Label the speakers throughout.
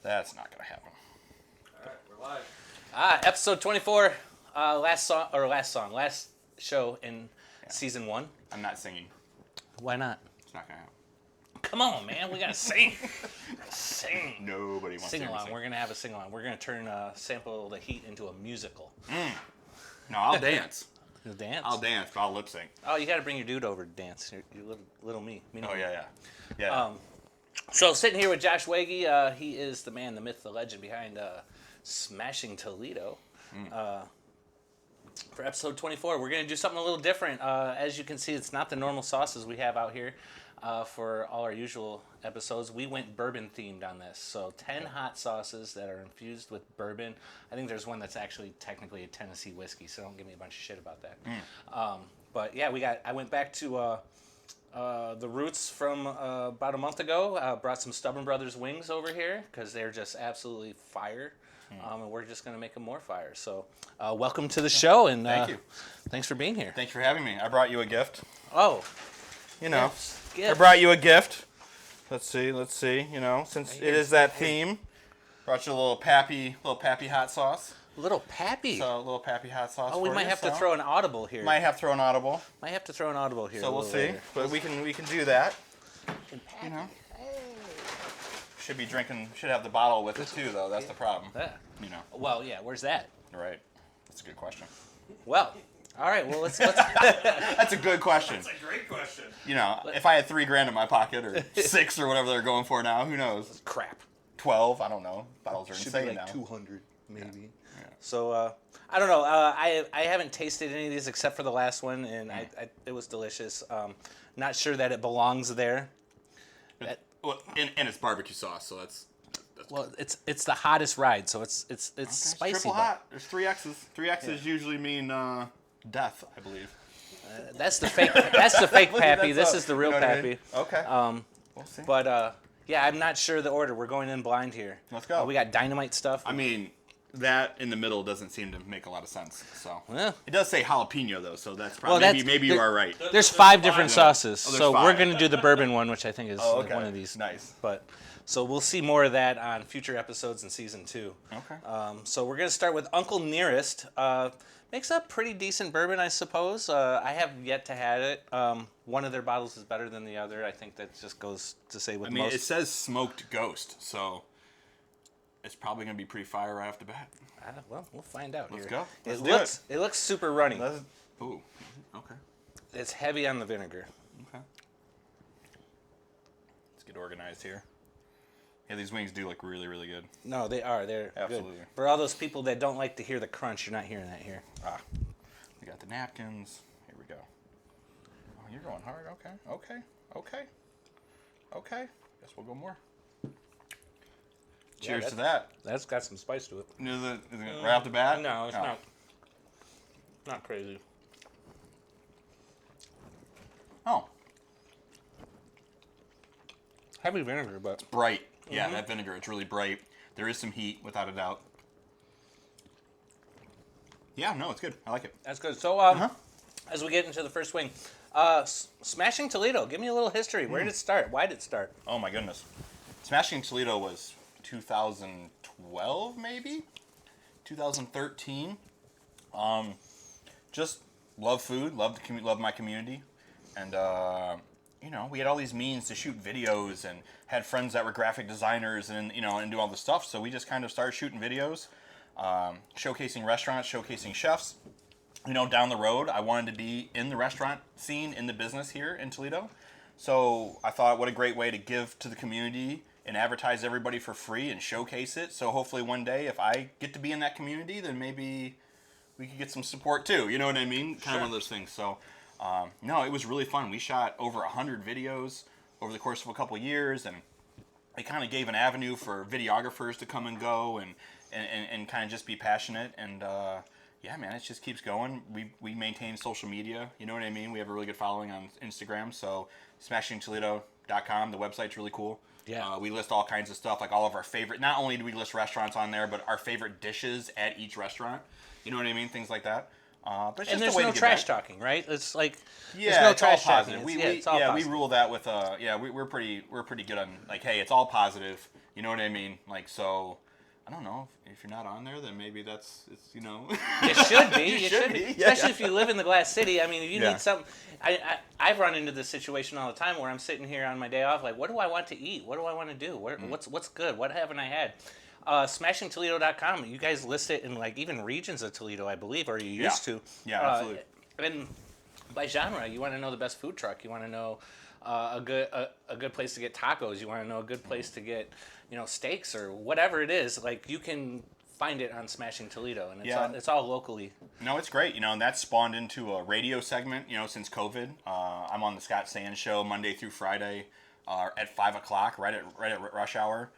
Speaker 1: That's not going to happen.
Speaker 2: All right, we're live.
Speaker 3: Episode 24. Last show in season 1.
Speaker 1: I'm not singing.
Speaker 3: Why not?
Speaker 1: It's not going to happen.
Speaker 3: Come on, man. We got to sing. Sing.
Speaker 1: Nobody wants to
Speaker 3: Sing along.
Speaker 1: sing.
Speaker 3: We're going to have a sing along. We're going to turn Sample the Heat into a musical.
Speaker 1: No, I'll dance.
Speaker 3: You'll dance?
Speaker 1: I'll dance, but I'll lip sync.
Speaker 3: Oh, you got to bring your dude over to dance. Your little me.
Speaker 1: Oh, yeah.
Speaker 3: So sitting here with Josh Wagy, he is the man, the myth, the legend behind Smashing Toledo. For episode 24, we're going to do something a little different. As you can see, it's not the normal sauces we have out here for all our usual episodes. We went bourbon themed on this. So 10 hot sauces that are infused with bourbon. I think there's one that's actually technically a Tennessee whiskey, so don't give me a bunch of shit about that. But yeah, I went back to the roots from about a month ago. Brought some Stubborn Brothers wings over here because they're just absolutely fire. And we're just going to make them more fire. So welcome to the show. And
Speaker 1: Thank you.
Speaker 3: Thanks for being here.
Speaker 1: Thanks for having me. I brought you a gift.
Speaker 3: Oh.
Speaker 1: You know,
Speaker 3: Gift.
Speaker 1: I brought you a gift. Let's see. You know, since it is that theme, brought you a little pappy hot sauce.
Speaker 3: Little pappy.
Speaker 1: So a little pappy hot sauce.
Speaker 3: Oh, we might have to throw an audible here.
Speaker 1: Might have to throw an audible.
Speaker 3: So
Speaker 1: we'll see.
Speaker 3: Later.
Speaker 1: But we can do that.
Speaker 3: Pappy.
Speaker 1: You know. Should have the bottle with it too, though. That's the problem.
Speaker 3: Yeah.
Speaker 1: You know.
Speaker 3: Well, yeah. Where's that?
Speaker 1: Right. That's a good question.
Speaker 3: Well, all right. Well, let's.
Speaker 1: That's a good question.
Speaker 2: That's a great question.
Speaker 1: You know, if I had $3,000 in my pocket or 6 or whatever they're going for now, who knows?
Speaker 3: Crap.
Speaker 1: 12, I don't know. Bottles are
Speaker 3: Should
Speaker 1: insane
Speaker 3: be like
Speaker 1: now.
Speaker 3: 200 maybe.
Speaker 1: Yeah.
Speaker 3: So I don't know. I haven't tasted any of these except for the last one, and it was delicious. Not sure that it belongs there.
Speaker 1: Well, and it's barbecue sauce, so that's
Speaker 3: Well, it's the hottest ride, so it's
Speaker 1: okay,
Speaker 3: spicy.
Speaker 1: Triple
Speaker 3: but
Speaker 1: hot. There's 3 X's. 3 X's usually mean death, I believe.
Speaker 3: That's the fake. That's the fake pappy. This is the real
Speaker 1: You know what I
Speaker 3: pappy.
Speaker 1: mean? Okay. We'll see.
Speaker 3: But yeah, I'm not sure the order. We're going in blind here.
Speaker 1: Let's go.
Speaker 3: We got dynamite stuff.
Speaker 1: I mean, that in the middle doesn't seem to make a lot of sense. So
Speaker 3: Well.
Speaker 1: it does say jalapeno though, so that's probably maybe you are right.
Speaker 3: There's 5 different sauces,
Speaker 1: Oh, there's
Speaker 3: so
Speaker 1: 5.
Speaker 3: we're gonna do the bourbon one, which I think is
Speaker 1: Oh,
Speaker 3: like
Speaker 1: okay.
Speaker 3: one of these.
Speaker 1: Nice.
Speaker 3: But so we'll see more of that on future episodes in season 2.
Speaker 1: Okay.
Speaker 3: So we're gonna start with Uncle Nearest. Makes a pretty decent bourbon, I suppose. I have yet to have it. One of their bottles is better than the other. I think that just goes to say with
Speaker 1: I mean,
Speaker 3: most.
Speaker 1: it says smoked ghost, so it's probably gonna be pretty fire right off the bat.
Speaker 3: Well, we'll find out.
Speaker 1: Let's
Speaker 3: here.
Speaker 1: go. Let's
Speaker 3: It
Speaker 1: do
Speaker 3: looks. It looks super runny.
Speaker 1: Ooh. Okay.
Speaker 3: It's heavy on the vinegar.
Speaker 1: Okay. Let's get organized here. Yeah, these wings do look really, really good.
Speaker 3: No, they are. They're
Speaker 1: Absolutely.
Speaker 3: good. For all those people that don't like to hear the crunch, you're not hearing that here.
Speaker 1: We got the napkins. Here we go. Oh, you're going hard. Okay. Guess we'll go more. Cheers to that.
Speaker 3: That's got some spice to it.
Speaker 1: Is it right off the bat?
Speaker 3: No, it's
Speaker 1: Oh.
Speaker 3: not. Not crazy.
Speaker 1: Oh,
Speaker 3: Heavy vinegar, but
Speaker 1: bright. Yeah, that vinegar, it's really bright. There is some heat, without a doubt. Yeah, no, it's good. I like it.
Speaker 3: that's good. So, as we get into the first wing, Smashing Toledo. Give me a little history. Where did it start? Why did it start?
Speaker 1: Oh my goodness. Smashing Toledo was 2012, maybe? 2013. Just love food, love my community. And, you know, we had all these means to shoot videos and had friends that were graphic designers and, you know, and do all this stuff. So we just kind of started shooting videos, showcasing restaurants, showcasing chefs. You know, down the road, I wanted to be in the restaurant scene, in the business here in Toledo. So I thought, what a great way to give to the community and advertise everybody for free and showcase it. So hopefully one day, if I get to be in that community, then maybe we could get some support too. You know what I mean? Kind of one of those things. So, no, it was really fun. We shot over 100 videos over the course of a couple of years, and it kind of gave an avenue for videographers to come and go and kind of just be passionate. And yeah, man, it just keeps going. We maintain social media. You know what I mean? We have a really good following on Instagram. So smashingtoledo.com, the website's really cool.
Speaker 3: Yeah.
Speaker 1: We list all kinds of stuff, like all of our favorite, not only do we list restaurants on there, but our favorite dishes at each restaurant. You know what I mean? Things like that. But it's
Speaker 3: And
Speaker 1: just
Speaker 3: there's
Speaker 1: a way
Speaker 3: no
Speaker 1: to get
Speaker 3: trash
Speaker 1: back.
Speaker 3: talking, right? It's like
Speaker 1: Yeah,
Speaker 3: there's no
Speaker 1: it's
Speaker 3: trash
Speaker 1: all
Speaker 3: talking.
Speaker 1: positive.
Speaker 3: It's all
Speaker 1: We
Speaker 3: positive.
Speaker 1: rule that with we're pretty good on, like, hey, it's all positive. You know what I mean? Like, so, I don't know. If you're not on there, then maybe it's, you know.
Speaker 3: It should be.
Speaker 1: You
Speaker 3: It
Speaker 1: should
Speaker 3: should
Speaker 1: be.
Speaker 3: be.
Speaker 1: Yeah,
Speaker 3: Especially
Speaker 1: yeah.
Speaker 3: if you live in the Glass City. I mean, if you
Speaker 1: Yeah.
Speaker 3: need something. I've run into this situation all the time where I'm sitting here on my day off, like, what do I want to eat? What do I want to do? What's good? What haven't I had? SmashingToledo.com. You guys list it in, like, even regions of Toledo, I believe, or you used to.
Speaker 1: Yeah, absolutely.
Speaker 3: And by genre, you want to know the best food truck. You want to know a good place to get tacos. You want to know a good place to get, steaks or whatever it is. Like, you can find it on Smashing Toledo, and it's all locally.
Speaker 1: No, it's great, and that spawned into a radio segment, since COVID. I'm on the Scott Sands Show Monday through Friday at 5 o'clock, right at rush hour.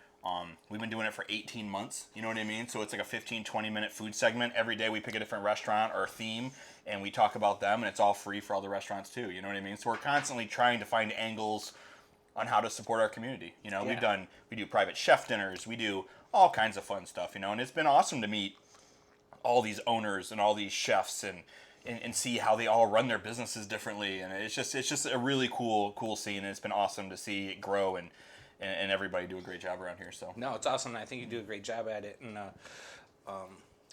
Speaker 1: We've been doing it for 18 months, you know what I mean? So it's like a 15, 20-minute food segment. Every day we pick a different restaurant or theme, and we talk about them, and it's all free for all the restaurants too, you know what I mean? So we're constantly trying to find angles on how to support our community. We do private chef dinners, we do all kinds of fun stuff, and it's been awesome to meet all these owners and all these chefs and see how they all run their businesses differently, and it's just a really cool scene, and it's been awesome to see it grow and everybody do a great job around here. So
Speaker 3: No, it's awesome. I think you do a great job at it, and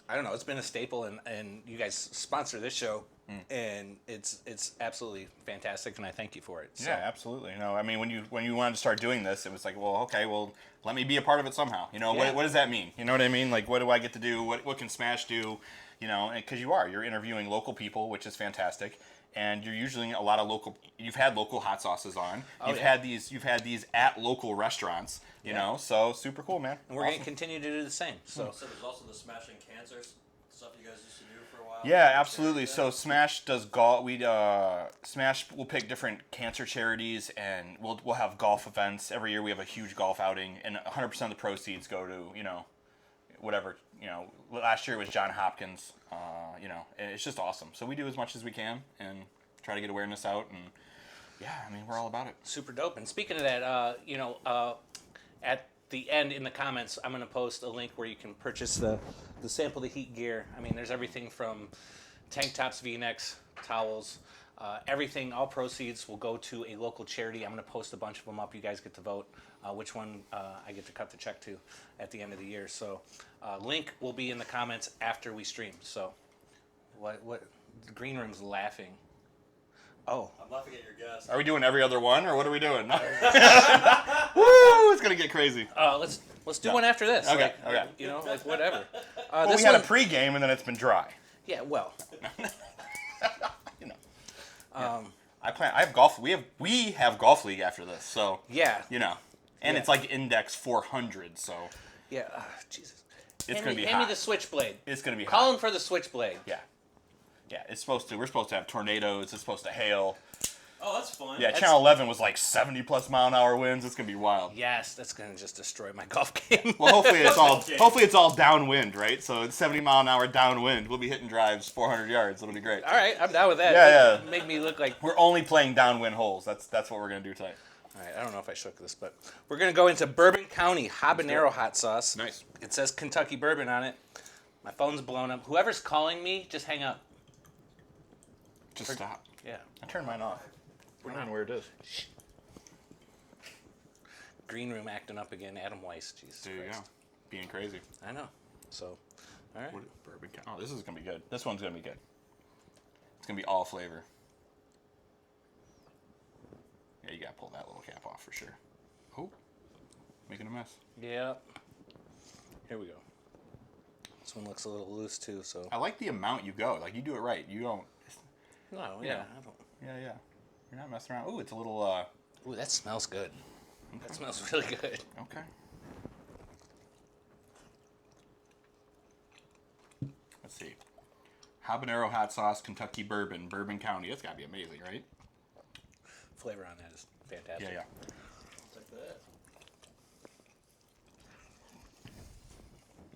Speaker 3: I don't know, it's been a staple, and you guys sponsor this show, and it's absolutely fantastic, and I thank you for it. So.
Speaker 1: Yeah, absolutely. I mean, when you wanted to start doing this, it was like, well, okay, well, let me be a part of it somehow.
Speaker 3: Yeah.
Speaker 1: What does that mean? You know what I mean? Like, what do I get to do? What can Smash do? Because you're interviewing local people, which is fantastic, and you're usually a lot of local. You've had local hot sauces on. You've had these at local restaurants. You know, so super cool, man.
Speaker 3: And we're going to continue to do the same. So
Speaker 2: So there's also the Smashing Cancer stuff you guys used to do for a while.
Speaker 1: Yeah, absolutely. So Smash does golf. Smash will pick different cancer charities, and we'll have golf events every year. We have a huge golf outing, and 100% of the proceeds go to whatever. Last year it was John Hopkins. And it's just awesome. So we do as much as we can and try to get awareness out, and yeah, I mean, we're all about it.
Speaker 3: super dope. And speaking of that, at the end in the comments, I'm going to post a link where you can purchase the Sample the Heat gear. I mean, there's everything from tank tops, V-necks, towels, everything. All proceeds will go to a local charity. I'm going to post a bunch of them up. You guys get to vote which one I get to cut the check to at the end of the year. So link will be in the comments after we stream. So what the green room's laughing. Oh.
Speaker 2: I'm laughing at your guess.
Speaker 1: Are we doing every other one, or what are we doing? Woo! It's gonna get crazy.
Speaker 3: Let's do one after this.
Speaker 1: Okay,
Speaker 3: Like,
Speaker 1: okay.
Speaker 3: like whatever.
Speaker 1: Well,
Speaker 3: this
Speaker 1: we had
Speaker 3: one,
Speaker 1: a pregame, and then it's been dry.
Speaker 3: yeah, well,
Speaker 1: I have golf. We have golf league after this, so
Speaker 3: yeah,
Speaker 1: and
Speaker 3: Yeah.
Speaker 1: it's like index 400, so
Speaker 3: yeah. Jesus.
Speaker 1: it's gonna be
Speaker 3: hand me
Speaker 1: hot.
Speaker 3: the switchblade.
Speaker 1: It's gonna be hot.
Speaker 3: Calling for the switchblade.
Speaker 1: Yeah. We're supposed to have tornadoes. It's supposed to hail.
Speaker 2: Oh, that's fun.
Speaker 1: Yeah, Channel 11 was like 70+ mile an hour winds. It's gonna be wild.
Speaker 3: Yes, that's gonna just destroy my golf game.
Speaker 1: Well, hopefully it's all downwind, right? So it's 70 mile an hour downwind. We'll be hitting drives 400 yards. It'll be great.
Speaker 3: All right, I'm down with that.
Speaker 1: Yeah.
Speaker 3: Make me look like.
Speaker 1: We're only playing downwind holes. That's what we're gonna do tonight.
Speaker 3: All right, I don't know if I shook this, but we're gonna go into Bourbon County habanero hot sauce.
Speaker 1: Nice.
Speaker 3: It says Kentucky bourbon on it. My phone's blown up. Whoever's calling me, just hang up.
Speaker 1: Just stop.
Speaker 3: Yeah.
Speaker 1: I turned mine off. We're not where it is.
Speaker 3: Green room acting up again. Adam Weiss. Jesus
Speaker 1: There you
Speaker 3: Christ.
Speaker 1: go. Being crazy.
Speaker 3: I know. So, all right.
Speaker 1: Bourbon. Oh, this is gonna be good. This one's gonna be good. It's gonna be all flavor. Yeah, you gotta pull that little cap off for sure. Oh, making a mess.
Speaker 3: Yeah. Here we go. This one looks a little loose too, so.
Speaker 1: I like the amount you go. Like, you do it right. You don't.
Speaker 3: No,
Speaker 1: Yeah.
Speaker 3: yeah. I don't.
Speaker 1: Yeah. You're not messing around. Ooh, it's a little.
Speaker 3: Ooh, that smells good. That smells really good.
Speaker 1: Okay. Let's see. Habanero hot sauce, Kentucky bourbon, Bourbon County. That's gotta be amazing, right?
Speaker 3: Flavor on that is fantastic.
Speaker 1: Yeah.
Speaker 2: Like that.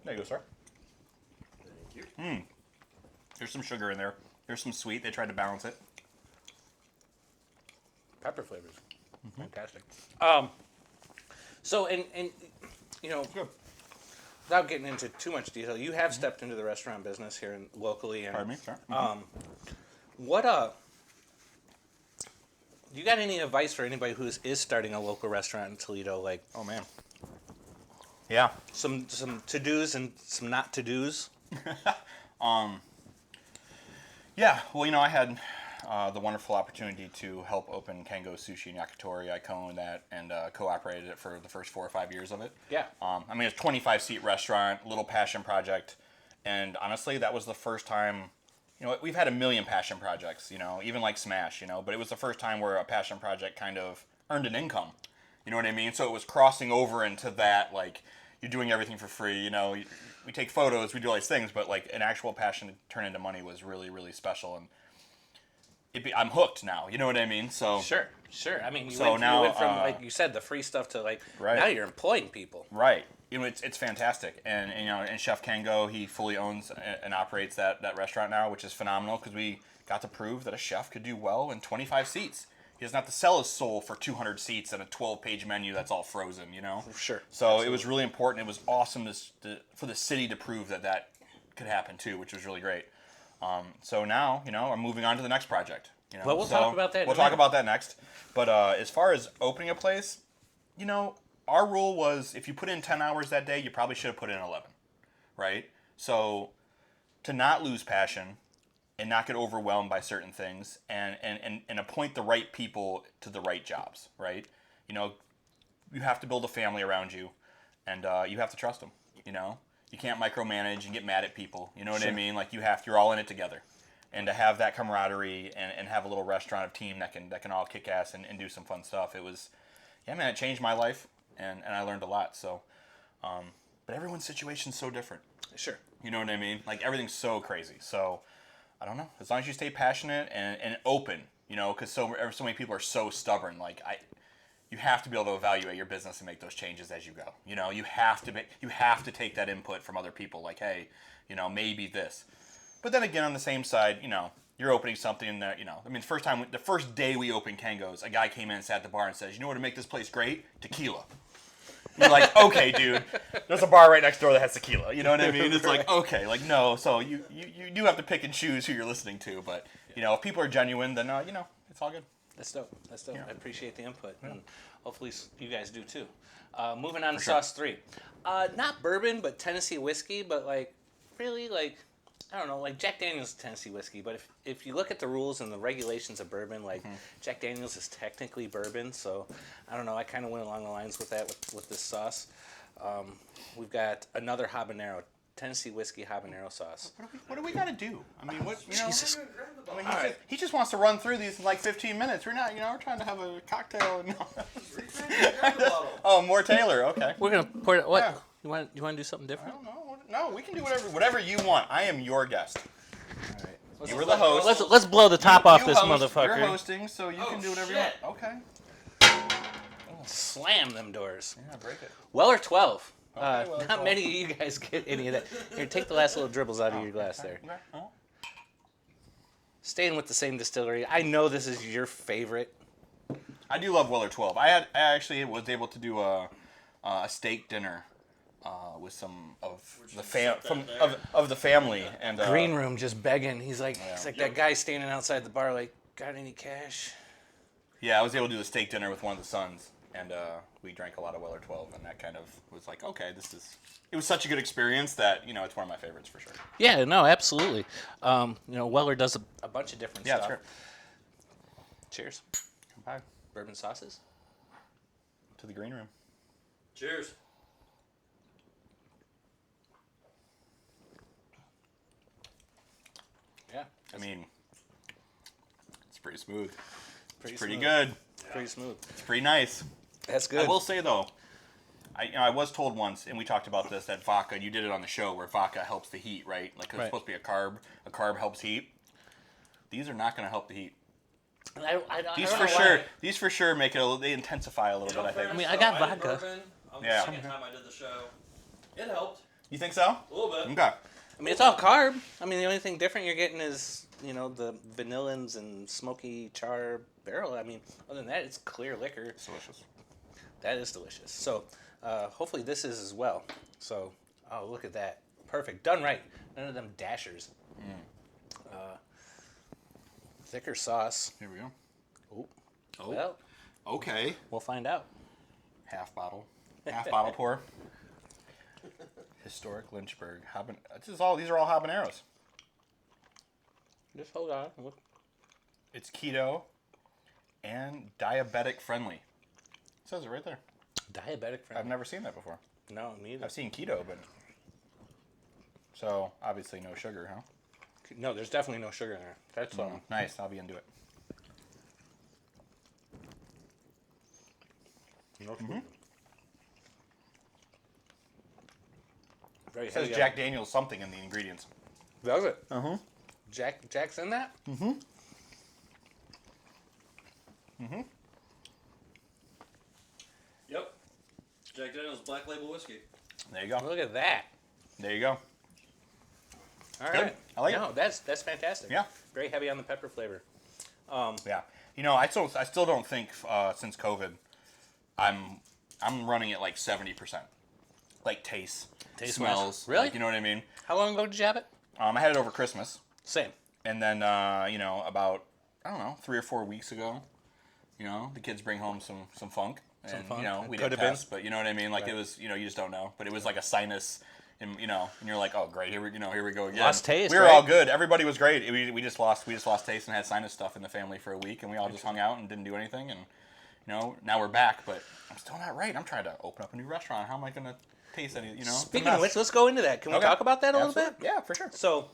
Speaker 1: There you go, sir.
Speaker 2: Thank you.
Speaker 1: There's some sugar in there. There's some sweet. They tried to balance it.
Speaker 3: Pepper flavors. Fantastic. So, and
Speaker 1: Good.
Speaker 3: without getting into too much detail, you have stepped into the restaurant business here locally. And,
Speaker 1: Pardon me, sir.
Speaker 3: you got any advice for anybody who is starting a local restaurant in Toledo? Like,
Speaker 1: Oh man. Yeah.
Speaker 3: Some to-dos and some not to-dos.
Speaker 1: Yeah, well, I had the wonderful opportunity to help open Kengo Sushi in Yakitori. I co-owned that and co-operated it for the first 4 or 5 years of it.
Speaker 3: Yeah.
Speaker 1: It's a 25-seat restaurant, little passion project, and honestly, that was the first time. We've had a million passion projects, even like Smash, but it was the first time where a passion project kind of earned an income. You know what I mean? So it was crossing over into that, like, you're doing everything for free, we take photos, we do all these things, but like an actual passion to turn into money was really, really special, and I'm hooked now. You know what I mean? So
Speaker 3: Sure. I mean, you went from, like you said, the free stuff to like now you're employing people.
Speaker 1: Right. It's fantastic, and Chef Kengo, he fully owns and operates that restaurant now, which is phenomenal because we got to prove that a chef could do well in 25 seats. He doesn't have to sell his soul for 200 seats and a 12-page menu that's all frozen,
Speaker 3: Sure.
Speaker 1: So
Speaker 3: Absolutely.
Speaker 1: It was really important. It was awesome for the city to prove that could happen too, which was really great. So now, I'm moving on to the next project.
Speaker 3: Well, we'll talk about that in
Speaker 1: We'll
Speaker 3: a
Speaker 1: talk
Speaker 3: minute.
Speaker 1: about that next. But as far as opening a place, our rule was if you put in 10 hours that day, you probably should have put in 11, right? So to not lose passion and not get overwhelmed by certain things and appoint the right people to the right jobs, right? You have to build a family around you, and you have to trust them, You can't micromanage and get mad at people, you know what I mean? Like you're all in it together. And to have that camaraderie and have a little restaurant of team that can all kick ass and do some fun stuff, it changed my life, and I learned a lot. So, but everyone's situation's so different.
Speaker 3: Sure.
Speaker 1: You know what I mean? Like everything's so crazy. So, I don't know. As long as you stay passionate and open, because so many people are so stubborn. You have to be able to evaluate your business and make those changes as you go. You have to take that input from other people. Like, hey, maybe this. But then again, on the same side, you're opening something that, the first day we opened Kengo's, a guy came in and sat at the bar and says, what would make this place great? Tequila. You're like, okay, dude, there's a bar right next door that has tequila. You know what I mean? It's like, okay, like, no. So you do have to pick and choose who you're listening to. But, if people are genuine, then, it's all good.
Speaker 3: That's dope.
Speaker 1: Yeah.
Speaker 3: I appreciate the input, and hopefully you guys do too. Moving on to
Speaker 1: sure.
Speaker 3: sauce 3. Not bourbon, but Tennessee whiskey, but really I don't know, like Jack Daniel's Tennessee whiskey, but if you look at the rules and the regulations of bourbon, Jack Daniel's is technically bourbon, so I don't know, I kind of went along the lines with that with this sauce. We've got another habanero, Tennessee whiskey habanero sauce.
Speaker 1: What do we got to do?
Speaker 3: Jesus.
Speaker 1: He just wants to run through these in like 15 minutes. We're not, we're trying to have a cocktail. Oh, more Taylor. Okay.
Speaker 3: We're gonna pour it. What?
Speaker 1: Yeah.
Speaker 3: You want to do something
Speaker 1: I
Speaker 3: different?
Speaker 1: don't know. No, we can do whatever you want. I am your guest.
Speaker 3: All right.
Speaker 1: You were the host.
Speaker 3: Let's blow the top off this
Speaker 1: host,
Speaker 3: motherfucker.
Speaker 1: You're hosting, so you can do whatever you want. Okay.
Speaker 3: Slam them doors.
Speaker 1: Yeah, break it.
Speaker 3: Weller 12.
Speaker 1: Okay, Weller
Speaker 3: not
Speaker 1: 12.
Speaker 3: many of you guys get any of that. Here, take the last little dribbles out of your glass there.
Speaker 1: Okay. Oh.
Speaker 3: Staying with the same distillery. I know this is your favorite.
Speaker 1: I do love Weller 12. I actually was able to do a steak dinner with some of the family and
Speaker 3: Green room just begging. He's like that guy standing outside the bar like, got any cash?
Speaker 1: Yeah, I was able to do a steak dinner with one of the sons, and we drank a lot of Weller 12, and that kind of was like, okay, it was such a good experience that, it's one of my favorites for sure.
Speaker 3: Yeah, no, absolutely. Weller does a bunch of different stuff.
Speaker 1: Yeah, sure.
Speaker 3: Cheers.
Speaker 1: Bye.
Speaker 3: Bourbon sauces.
Speaker 1: To the green room.
Speaker 2: Cheers.
Speaker 3: Yeah.
Speaker 1: It's pretty smooth. It's pretty
Speaker 3: smooth.
Speaker 1: good.
Speaker 3: Pretty smooth.
Speaker 1: It's pretty nice.
Speaker 3: That's good.
Speaker 1: I will say though, I was told once, and we talked about this, that vodka, and you did it on the show, where vodka helps the heat, right? Like, 'cause
Speaker 3: Right.
Speaker 1: it's supposed to be a carb. A carb helps heat. These are not going to help the heat. These for sure make it they intensify a little bit, I think.
Speaker 3: I mean, I got
Speaker 2: did
Speaker 3: vodka.
Speaker 2: Bourbon,
Speaker 1: Yeah.
Speaker 2: The second time I did the show, it helped
Speaker 1: You think so?
Speaker 2: a little bit.
Speaker 1: Okay.
Speaker 3: I mean, it's all carb. I mean, the only thing different you're getting is, the vanillins and smoky char barrel. I mean, other than that, it's clear liquor.
Speaker 1: It's delicious.
Speaker 3: That is delicious. So, hopefully this is as well. So, oh, look at that. Perfect. Done right. None of them dashers. Thicker sauce.
Speaker 1: Here we go.
Speaker 3: Oh. Well,
Speaker 1: Okay.
Speaker 3: we'll find out.
Speaker 1: Half bottle pour. Historic Lynchburg. These are all habaneros.
Speaker 3: Just hold on. Look.
Speaker 1: It's keto and diabetic friendly. It says it right there.
Speaker 3: Diabetic friendly.
Speaker 1: I've never seen that before.
Speaker 3: No, me either.
Speaker 1: I've seen keto, but so obviously no sugar, huh?
Speaker 3: No, there's definitely no sugar in there. That's
Speaker 1: Nice. I'll be into it.
Speaker 3: no sugar. Very
Speaker 1: It says
Speaker 3: heavy.
Speaker 1: Jack Daniel's something in the ingredients.
Speaker 3: Does it?
Speaker 1: Uh-huh.
Speaker 3: Jack's in that?
Speaker 1: Mm-hmm. Mm-hmm.
Speaker 2: Yep. Jack Daniel's Black Label Whiskey.
Speaker 1: There you go.
Speaker 3: Look at that.
Speaker 1: There you go.
Speaker 3: All
Speaker 1: Good.
Speaker 3: right.
Speaker 1: I like
Speaker 3: no,
Speaker 1: it.
Speaker 3: that's fantastic.
Speaker 1: Yeah.
Speaker 3: Very heavy on the pepper flavor.
Speaker 1: Yeah. You know, I still don't think since COVID, I'm running at like 70%. Like taste smells.
Speaker 3: Really?
Speaker 1: Like, you know what I mean?
Speaker 3: How long ago did you have it?
Speaker 1: I had it over Christmas,
Speaker 3: Same.
Speaker 1: and then about 3 or 4 weeks ago, the kids bring home some funk, and
Speaker 3: funk.
Speaker 1: we
Speaker 3: Could
Speaker 1: did
Speaker 3: have been.
Speaker 1: test, but you know what I mean. Like
Speaker 3: Right.
Speaker 1: it was, you just don't know. But it was like a sinus, and you're like, oh great, here we go again.
Speaker 3: Lost taste,
Speaker 1: We were
Speaker 3: right?
Speaker 1: all good. Everybody was great. We just lost taste and had sinus stuff in the family for a week, and we all just hung out and didn't do anything. And now we're back, but I'm still not right. I'm trying to open up a new restaurant. How am I gonna taste any? It's a
Speaker 3: Speaking of
Speaker 1: mess.
Speaker 3: which, let's go into that. Can we
Speaker 1: Okay.
Speaker 3: talk about that a little bit?
Speaker 1: Absolutely. Yeah, for sure.
Speaker 3: So,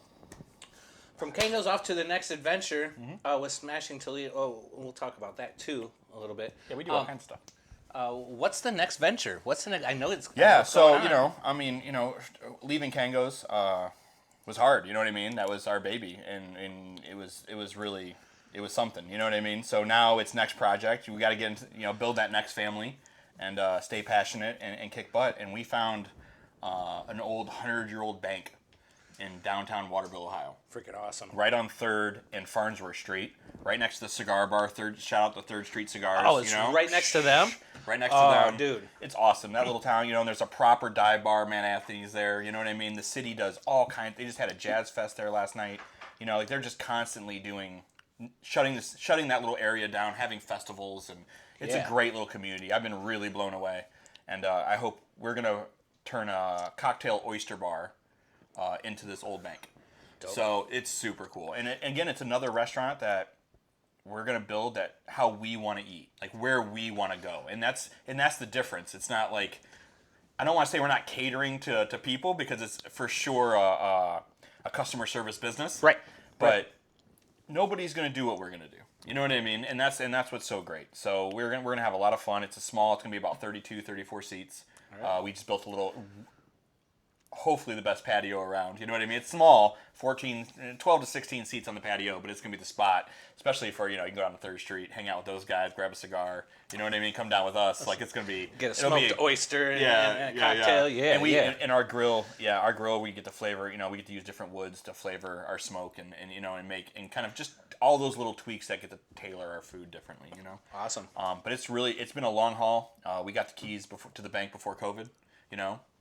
Speaker 3: from Kengo's off to the next adventure with Smashing Toledo. Oh, we'll talk about that too a little bit.
Speaker 1: Yeah, we do all kinds of stuff.
Speaker 3: What's the next venture? What's the next? I know it's
Speaker 1: Yeah,
Speaker 3: what's
Speaker 1: so
Speaker 3: going on.
Speaker 1: leaving Kengo's was hard. You know what I mean? That was our baby, and it was really something. You know what I mean? So now it's next project. We got to get into, build that next family, and stay passionate and kick butt. And we found an old 100-year-old bank in downtown Waterville, Ohio,
Speaker 3: Freaking awesome.
Speaker 1: right on 3rd and Farnsworth Street, right next to the cigar bar. Shout out to 3rd Street Cigars.
Speaker 3: Oh, it's right next to them.
Speaker 1: Right next to
Speaker 3: Oh,
Speaker 1: them.
Speaker 3: dude.
Speaker 1: It's awesome. That little town, and there's a proper dive bar, Man Anthony's there. You know what I mean? The city does all kinds. They just had a jazz fest there last night. Like they're just constantly shutting that little area down, having festivals, and it's
Speaker 3: Yeah.
Speaker 1: a great little community. I've been really blown away, and I hope we're gonna turn a cocktail oyster bar into this old bank.
Speaker 3: Dope.
Speaker 1: So it's super cool. And again, it's another restaurant that we're gonna build at how we want to eat, like where we want to go, and that's the difference. It's not like, I don't want to say we're not catering to people, because it's for sure a customer service business,
Speaker 3: Right.
Speaker 1: But nobody's gonna do what we're gonna do. You know what I mean? And that's what's so great. So we're gonna have a lot of fun. It's gonna be about 32, 34 seats.
Speaker 3: right.
Speaker 1: We just built a little, hopefully the best patio around. You know what I mean? It's small, 12 to 16 seats on the patio, but it's going to be the spot, especially for, you can go down to 3rd Street, hang out with those guys, grab a cigar, you know what I mean? Come down with us. Like, it's going to be...
Speaker 3: Get a
Speaker 1: it'll
Speaker 3: smoked
Speaker 1: be,
Speaker 3: oyster and a cocktail. Yeah,
Speaker 1: and we,
Speaker 3: yeah.
Speaker 1: and our grill, we get to flavor, we get to use different woods to flavor our smoke and and make, and kind of just all those little tweaks that get to tailor our food differently,
Speaker 3: Awesome.
Speaker 1: But it's been a long haul. We got the keys to the bank before COVID,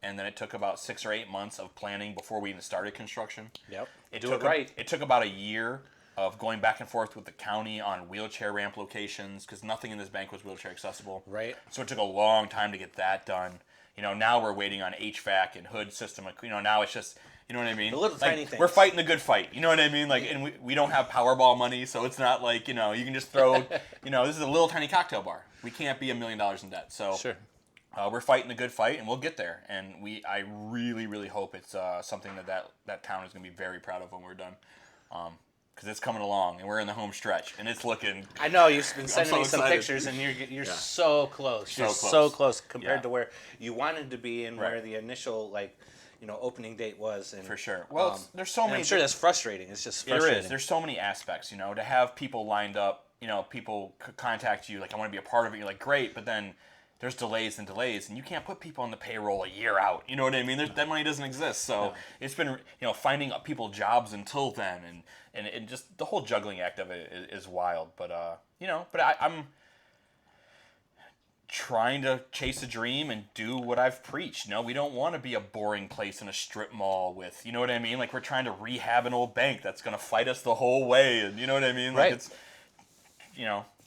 Speaker 1: and then it took about 6 or 8 months of planning before we even started construction.
Speaker 3: Yep.
Speaker 1: It
Speaker 3: Do
Speaker 1: took
Speaker 3: it right.
Speaker 1: It took about a year of going back and forth with the county on wheelchair ramp locations, because nothing in this bank was wheelchair accessible.
Speaker 3: Right.
Speaker 1: So it took a long time to get that done. Now we're waiting on HVAC and hood system. Now it's just, you know what I mean?
Speaker 3: The little
Speaker 1: Like,
Speaker 3: tiny things.
Speaker 1: We're fighting the good fight. You know what I mean? Like, and we don't have Powerball money, so it's not like, you can just throw, this is a little tiny cocktail bar. We can't be $1 million in debt. So
Speaker 3: Sure.
Speaker 1: we're fighting the good fight, and we'll get there. And I really, really hope it's something that town is going to be very proud of when we're done. Because it's coming along, and we're in the home stretch, and it's looking...
Speaker 3: I know you've been sending
Speaker 1: so
Speaker 3: me some
Speaker 1: excited.
Speaker 3: pictures, and you're
Speaker 1: Yeah.
Speaker 3: so close. You're
Speaker 1: So
Speaker 3: so
Speaker 1: close.
Speaker 3: close compared
Speaker 1: Yeah.
Speaker 3: to where you wanted to be and where
Speaker 1: Right.
Speaker 3: the initial opening date was. And
Speaker 1: For sure. Well, there's so
Speaker 3: and
Speaker 1: many...
Speaker 3: I'm sure that's frustrating. It's just
Speaker 1: There
Speaker 3: frustrating.
Speaker 1: is. There's so many aspects, to have people lined up, people contact you, like, I want to be a part of it. You're like, great, but then there's delays, and you can't put people on the payroll a year out. You know what I mean? That money doesn't exist. So it's been, finding people jobs until then, and just the whole juggling act of it is wild. But, I'm trying to chase a dream and do what I've preached. We don't want to be a boring place in a strip mall with, you know what I mean? Like, we're trying to rehab an old bank that's going to fight us the whole way, and you know what I mean? Like,
Speaker 3: Right.
Speaker 1: it's,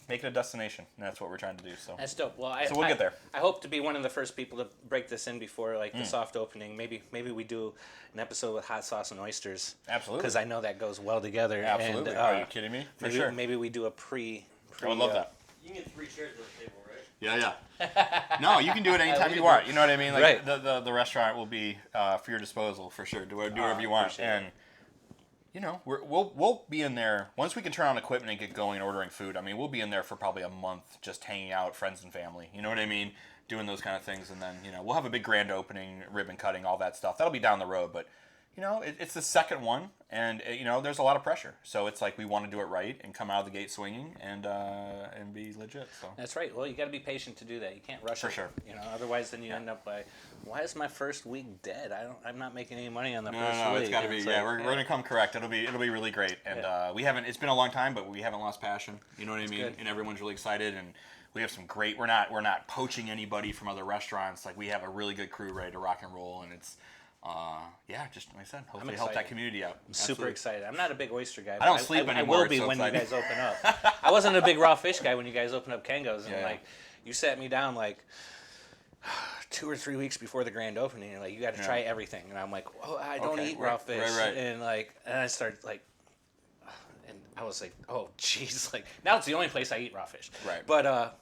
Speaker 1: make it a destination. And that's what we're trying to do. So
Speaker 3: That's dope. Well,
Speaker 1: So we'll get there.
Speaker 3: I hope to be one of the first people to break this in before like the soft opening. Maybe we do an episode with hot sauce and oysters.
Speaker 1: Absolutely.
Speaker 3: Because I know that goes well together.
Speaker 1: Absolutely.
Speaker 3: And,
Speaker 1: Are you kidding me? For sure.
Speaker 3: Maybe we do a pre.
Speaker 1: I would love that.
Speaker 2: You can get 3 chairs at the table, right?
Speaker 1: Yeah. No, you can do it anytime you want. You know what I mean? Like
Speaker 3: Right.
Speaker 1: the restaurant will be for your disposal for sure. Do whatever you want.
Speaker 3: appreciate
Speaker 1: And you know, we'll be in there once we can turn on equipment and get going and ordering food. I mean, we'll be in there for probably a month, just hanging out, friends and family. You know what I mean? Doing those kind of things, and then we'll have a big grand opening, ribbon cutting, all that stuff. That'll be down the road, but it's the second one, and there's a lot of pressure. So it's like we want to do it right and come out of the gate swinging and be legit. So
Speaker 3: That's right. Well, you got to be patient to do that. You can't rush
Speaker 1: For
Speaker 3: it.
Speaker 1: sure.
Speaker 3: Otherwise, then you end up like, why is my first week dead? I'm not making any money on the
Speaker 1: No,
Speaker 3: first
Speaker 1: no,
Speaker 3: week.
Speaker 1: it's got to be.
Speaker 3: And
Speaker 1: Yeah,
Speaker 3: like,
Speaker 1: we're gonna come correct. It'll be really great, and we haven't. It's been a long time, but we haven't lost passion. You know what I mean?
Speaker 3: good.
Speaker 1: And everyone's really excited, and we have some great. We're not poaching anybody from other restaurants. Like we have a really good crew ready to rock and roll, and it's just like I said, hopefully help that
Speaker 3: excited.
Speaker 1: community out.
Speaker 3: I'm super excited. I'm not a big oyster guy.
Speaker 1: I
Speaker 3: But
Speaker 1: don't sleep
Speaker 3: I
Speaker 1: anymore,
Speaker 3: will
Speaker 1: it's
Speaker 3: be
Speaker 1: so
Speaker 3: when
Speaker 1: exciting.
Speaker 3: you guys open up. I wasn't a big raw fish guy when you guys opened up Kengo's, and
Speaker 1: Yeah.
Speaker 3: like you sat me down like 2 or 3 weeks before the grand opening, and like you got to try everything, and I'm like, oh, I don't
Speaker 1: Okay,
Speaker 3: eat raw
Speaker 1: right,
Speaker 3: fish,
Speaker 1: right.
Speaker 3: and I started like, and I was like, oh jeez, like now it's the only place I eat raw fish,
Speaker 1: Right.
Speaker 3: But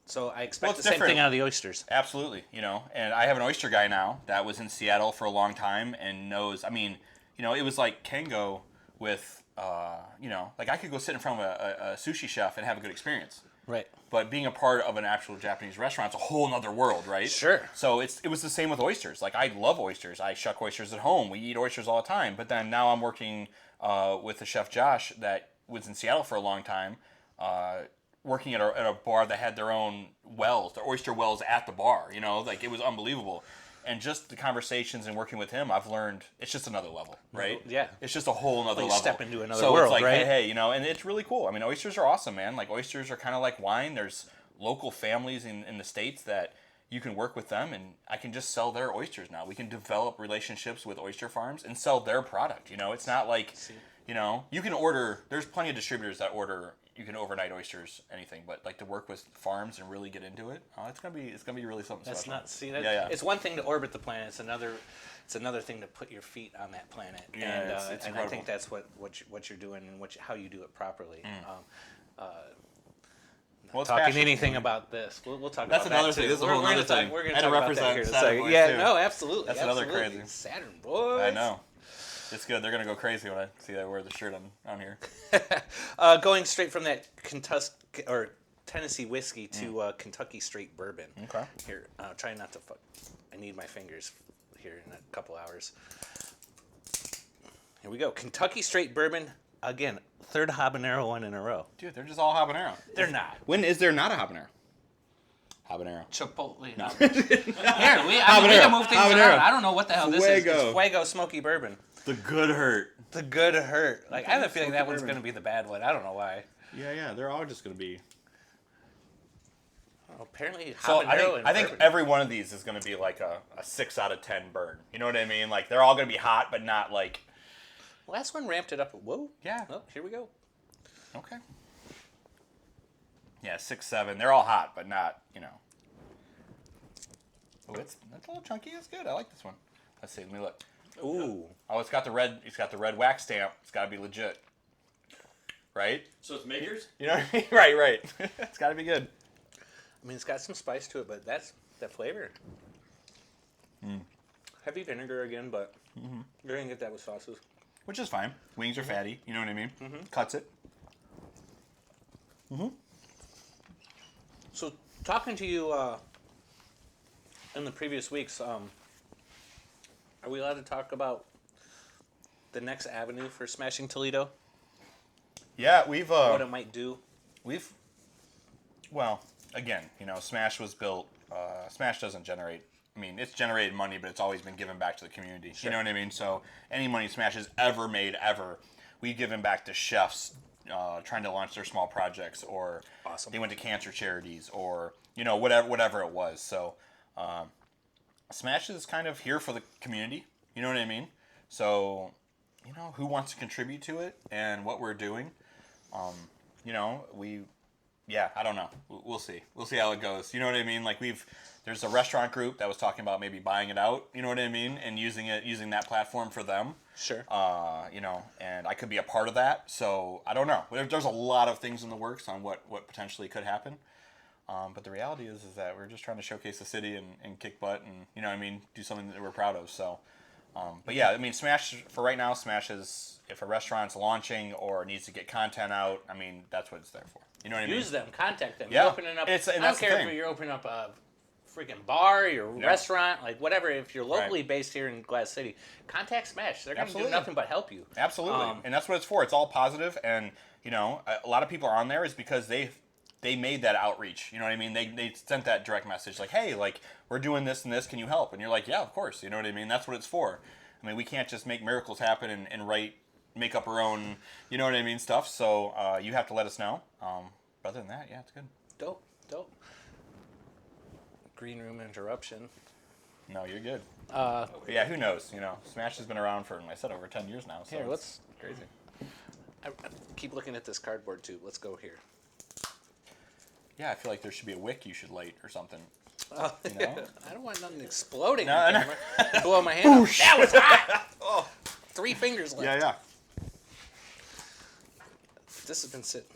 Speaker 3: so I expect
Speaker 1: it's
Speaker 3: the same
Speaker 1: different.
Speaker 3: thing out of the oysters.
Speaker 1: Absolutely, and I have an oyster guy now that was in Seattle for a long time and knows. I mean, it was like Kengo with, like I could go sit in front of a sushi chef and have a good experience.
Speaker 3: Right.
Speaker 1: But being a part of an actual Japanese restaurant is a whole nother world, right?
Speaker 3: Sure.
Speaker 1: So it was the same with oysters. Like I love oysters. I shuck oysters at home. We eat oysters all the time. But then now I'm working with the chef Josh that was in Seattle for a long time, working at a bar that had their own wells, their oyster wells at the bar. Like it was unbelievable. And just the conversations and working with him, I've learned it's just another level, right?
Speaker 3: Yeah.
Speaker 1: It's just a whole nother
Speaker 3: you
Speaker 1: level.
Speaker 3: step into another
Speaker 1: so
Speaker 3: world,
Speaker 1: it's like,
Speaker 3: right?
Speaker 1: hey, and it's really cool. I mean, oysters are awesome, man. Like oysters are kind of like wine. There's local families in the States that you can work with them, and I can just sell their oysters now. We can develop relationships with oyster farms and sell their product. It's not like, you can order. There's plenty of distributors that order. You can overnight oysters, anything, but like to work with farms and really get into it, it's gonna be really something
Speaker 3: That's
Speaker 1: special.
Speaker 3: not see that.
Speaker 1: Yeah.
Speaker 3: It's one thing to orbit the planet. It's another thing to put your feet on that planet.
Speaker 1: Yeah,
Speaker 3: and,
Speaker 1: it's
Speaker 3: and I
Speaker 1: incredible.
Speaker 3: think that's what you're doing and how you do it properly.
Speaker 1: Well, it's
Speaker 3: Talking
Speaker 1: passion.
Speaker 3: anything about this, we'll talk
Speaker 1: That's
Speaker 3: about
Speaker 1: another
Speaker 3: that
Speaker 1: thing.
Speaker 3: too.
Speaker 1: This is a whole
Speaker 3: We're
Speaker 1: other
Speaker 3: gonna
Speaker 1: thing.
Speaker 3: talk, we're gonna
Speaker 1: And to
Speaker 3: talk about that
Speaker 1: represent
Speaker 3: here in a
Speaker 1: Saturn
Speaker 3: second.
Speaker 1: boys,
Speaker 3: Yeah,
Speaker 1: too.
Speaker 3: no, absolutely.
Speaker 1: That's another
Speaker 3: absolutely.
Speaker 1: crazy.
Speaker 3: Saturn boys.
Speaker 1: I know. It's good. They're gonna go crazy when I see I wear the shirt on here.
Speaker 3: Going straight from that Kentucky or Tennessee whiskey to Kentucky straight bourbon.
Speaker 1: Okay.
Speaker 3: Here, try not to fuck. I need my fingers here in a couple hours. Here we go. Kentucky straight bourbon. Again, third habanero one in a row.
Speaker 1: Dude, they're just all habanero.
Speaker 3: They're not.
Speaker 1: When is there not a habanero? Habanero.
Speaker 3: Chipotle.
Speaker 1: No.
Speaker 3: Here, we gotta move things
Speaker 1: Habanero.
Speaker 3: around. I don't know what the hell this is.
Speaker 1: Fuego.
Speaker 3: It's Fuego smoky bourbon.
Speaker 1: The good hurt.
Speaker 3: The good hurt. Like I have a feeling
Speaker 1: Smoky
Speaker 3: that one's
Speaker 1: bourbon.
Speaker 3: gonna be the bad one. I don't know why.
Speaker 1: Yeah. They're all just gonna be.
Speaker 3: Well, apparently
Speaker 1: So
Speaker 3: habanero and
Speaker 1: I think
Speaker 3: bourbon.
Speaker 1: every one of these is gonna be like a 6 out of 10 burn. You know what I mean? Like they're all gonna be hot, but not like.
Speaker 3: Last one ramped it up. Whoa.
Speaker 1: Yeah.
Speaker 3: Oh, here we go.
Speaker 1: Okay. Yeah, 6, 7. They're all hot, but not. Oh, that's a little chunky. It's good. I like this one. Let's see. Let me look.
Speaker 3: Ooh.
Speaker 1: Oh, it's got the red. It's got the red wax stamp. It's got to be legit, right?
Speaker 2: So it's Makers?
Speaker 1: You know what I mean? Right. It's got to be good.
Speaker 3: I mean, it's got some spice to it, but that's that flavor. Heavy vinegar again, but you're gonna get that with sauces.
Speaker 1: Which is fine. Wings are fatty. You know what I mean? Cuts it.
Speaker 3: So, talking to you in the previous weeks, are we allowed to talk about the next avenue for Smashing Toledo?
Speaker 1: Yeah, we've
Speaker 3: What it might do?
Speaker 1: well, again, Smash was built. Smash doesn't generate. I mean, it's generated money, but it's always been given back to the community.
Speaker 3: Sure.
Speaker 1: You know what I mean? So any money Smash has ever made, we've given back to chefs trying to launch their small projects, or
Speaker 3: Awesome.
Speaker 1: they went to cancer charities, or whatever it was. So Smash is kind of here for the community. You know what I mean? So who wants to contribute to it and what we're doing? yeah, I don't know. We'll see. We'll see how it goes. You know what I mean? Like there's a restaurant group that was talking about maybe buying it out. You know what I mean? And using that platform for them.
Speaker 3: Sure.
Speaker 1: You know, and I could be a part of that. So I don't know. There's a lot of things in the works on what potentially could happen. But the reality is that we're just trying to showcase the city and kick butt and, you know what I mean, do something that we're proud of. So, but yeah, I mean, Smash, for right now, Smash is, if a restaurant's launching or needs to get content out, I mean, that's what it's there for. You know what I mean?
Speaker 3: Use them, contact them.
Speaker 1: Yeah.
Speaker 3: You're opening up.
Speaker 1: And
Speaker 3: I don't
Speaker 1: that's the
Speaker 3: care
Speaker 1: thing.
Speaker 3: if you're opening up a freaking bar, your restaurant, like whatever. If you're locally based here in Glass City, contact Smash. They're going to do
Speaker 1: Absolutely.
Speaker 3: nothing but help you.
Speaker 1: Absolutely. And that's what it's for. It's all positive. And, you know, a lot of people are on there is because they made that outreach. You know what I mean? They sent that direct message like, hey, like, we're doing this and this. Can you help? And you're like, yeah, of course. You know what I mean? That's what it's for. I mean, we can't just make miracles happen and make up our own, you know what I mean, stuff. So you have to let us know. But other than that, yeah, it's good.
Speaker 3: Dope. Green room interruption.
Speaker 1: No, you're good. But yeah, who knows? You know, Smash has been around for, I said, over 10 years now. So
Speaker 3: Here,
Speaker 1: it's crazy.
Speaker 3: I keep looking at this cardboard tube. Let's go here.
Speaker 1: Yeah, I feel like there should be a wick you should light or something.
Speaker 3: Oh,
Speaker 1: You know?
Speaker 3: I don't want nothing exploding.
Speaker 1: No,
Speaker 3: on
Speaker 1: no.
Speaker 3: camera. Blow my hand up. That was hot. Oh, 3 fingers left.
Speaker 1: Yeah.
Speaker 3: This has been sitting.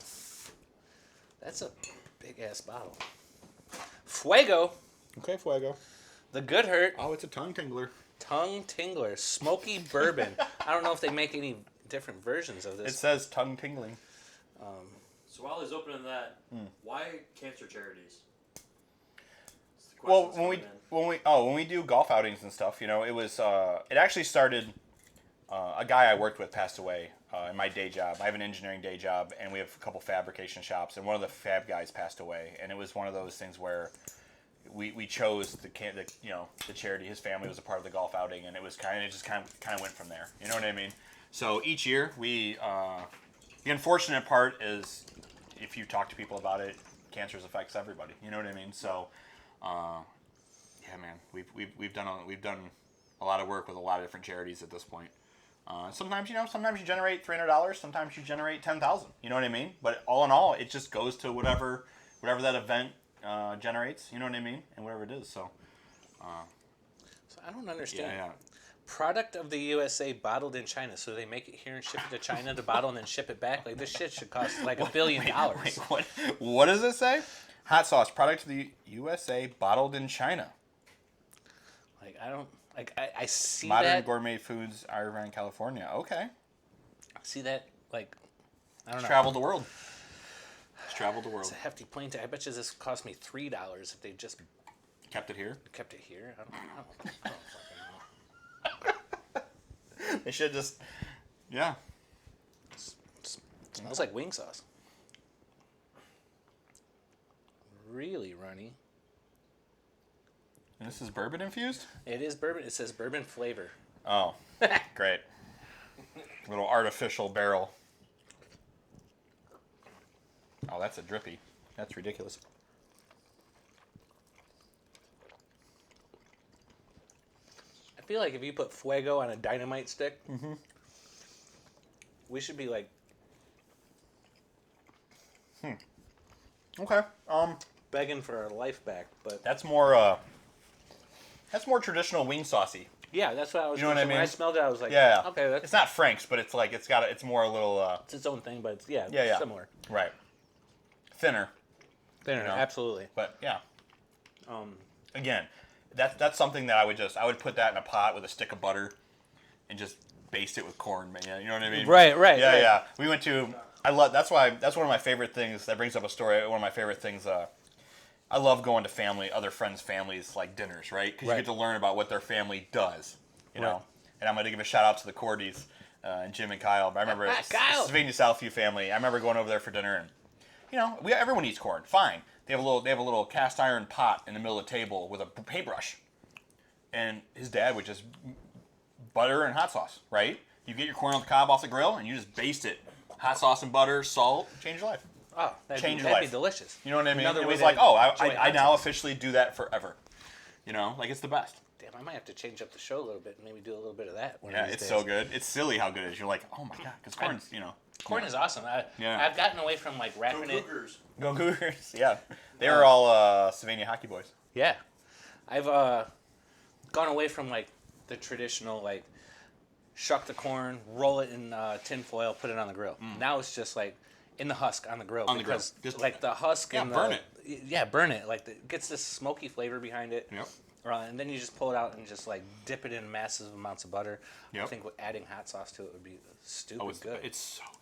Speaker 3: That's a big ass bottle. Fuego,
Speaker 1: Okay, Fuego.
Speaker 3: the good hurt,
Speaker 1: Oh, it's a tongue tingler.
Speaker 3: tongue tingler, smoky bourbon. I don't know if they make any different versions of
Speaker 1: It
Speaker 3: this.
Speaker 1: says tongue tingling.
Speaker 2: So while he's opening that, why cancer charities? It's the
Speaker 1: Well,
Speaker 2: question that's
Speaker 1: when we do golf outings and stuff, you know, it was it actually started. A guy I worked with passed away in my day job. I have an engineering day job, and we have a couple fabrication shops. And one of the fab guys passed away, and it was one of those things where we chose the charity. His family was a part of the golf outing, and it just kind of went from there. You know what I mean? So each year the unfortunate part is, if you talk to people about it, cancer affects everybody. You know what I mean? So, yeah, man, we've done a lot of work with a lot of different charities at this point. Sometimes you generate $300, sometimes you generate $10,000. You know what I mean? But all in all, it just goes to whatever that event generates. You know what I mean? And whatever it is. So,
Speaker 3: So I don't understand.
Speaker 1: yeah.
Speaker 3: Product of the USA bottled in China. So they make it here and ship it to China to bottle and then ship it back? Like, this shit should cost like $1 billion.
Speaker 1: Wait, what does it say? Hot sauce, product of the USA, bottled in China.
Speaker 3: Like, I don't... Like, I see
Speaker 1: Modern
Speaker 3: that...
Speaker 1: Gourmet Foods, Irvine, California. Okay.
Speaker 3: See that, like... I don't know.
Speaker 1: Traveled the world. It's traveled the world.
Speaker 3: It's a hefty plane ticket. I bet you this cost me $3 if they just
Speaker 1: Kept it here.
Speaker 3: kept it here. I don't fucking know.
Speaker 1: They should just, yeah.
Speaker 3: Smells like wing sauce. Really runny.
Speaker 1: And this is bourbon infused?
Speaker 3: It is bourbon. It says bourbon flavor.
Speaker 1: Oh, great. Little artificial barrel. Oh, that's a drippy. That's ridiculous.
Speaker 3: I feel like if you put Fuego on a dynamite stick, we should be like
Speaker 1: Okay.
Speaker 3: begging for our life back. But
Speaker 1: That's more traditional wing saucy.
Speaker 3: yeah, that's what I was.
Speaker 1: You know what I
Speaker 3: thinking. When I
Speaker 1: mean?
Speaker 3: smelled it, I was like,
Speaker 1: Yeah.
Speaker 3: okay, that's
Speaker 1: It's not Frank's, but it's like it's more a little
Speaker 3: it's its own thing, but it's
Speaker 1: yeah.
Speaker 3: similar.
Speaker 1: right. Thinner,
Speaker 3: There,
Speaker 1: know.
Speaker 3: absolutely.
Speaker 1: but yeah.
Speaker 3: Um,
Speaker 1: Again, that's something that I would put that in a pot with a stick of butter and just baste it with corn, man. You know what I mean?
Speaker 3: Right,
Speaker 1: Yeah,
Speaker 3: right.
Speaker 1: yeah. We went to. That's one of my favorite things. That brings up a story. One of my favorite things. I love going to other friends' families, like dinners, right? Because
Speaker 3: Right.
Speaker 1: you get to learn about what their family does, you know.
Speaker 3: Right.
Speaker 1: And I'm going to give a shout out to the Cordys and Jim and Kyle. But I remember
Speaker 3: Kyle!
Speaker 1: Sylvania Southview family. I remember going over there for dinner, and you know, everyone eats corn. Fine. They have a little cast iron pot in the middle of the table with a paintbrush, and his dad would just butter and hot sauce, right? You get your corn on the cob off the grill, and you just baste it. Hot sauce and butter, salt, change your life.
Speaker 3: oh, that'd
Speaker 1: Change your
Speaker 3: be
Speaker 1: life.
Speaker 3: delicious.
Speaker 1: You know what I mean?
Speaker 3: Another
Speaker 1: It
Speaker 3: way
Speaker 1: was
Speaker 3: to
Speaker 1: like,
Speaker 3: enjoy
Speaker 1: I
Speaker 3: hot
Speaker 1: now
Speaker 3: sauce.
Speaker 1: officially do that forever. You know, like it's the best.
Speaker 3: Damn, I might have to change up the show a little bit and maybe do a little bit of that. One
Speaker 1: Yeah,
Speaker 3: of these
Speaker 1: it's
Speaker 3: days.
Speaker 1: so good. It's silly how good it is. You're like, oh my god, because corn's,
Speaker 3: Corn is awesome.
Speaker 1: Yeah.
Speaker 3: I've gotten away from like
Speaker 2: Go
Speaker 3: wrapping it.
Speaker 2: Cougars.
Speaker 1: Go Cougars. Yeah, they were all Savannah hockey boys.
Speaker 3: Yeah, I've gone away from like the traditional like shuck the corn, roll it in tin foil, put it on the grill. Now it's just like in the husk on the grill.
Speaker 1: On the grill.
Speaker 3: Because
Speaker 1: Just-
Speaker 3: like the husk
Speaker 1: Yeah,
Speaker 3: and
Speaker 1: burn
Speaker 3: it. Yeah, burn it. Like it gets this smoky flavor behind it.
Speaker 1: Yep.
Speaker 3: And then you just pull it out and just like dip it in massive amounts of butter. I
Speaker 1: Yep.
Speaker 3: think adding hot sauce to it would be stupid
Speaker 1: Oh, it's
Speaker 3: good.
Speaker 1: It's so good.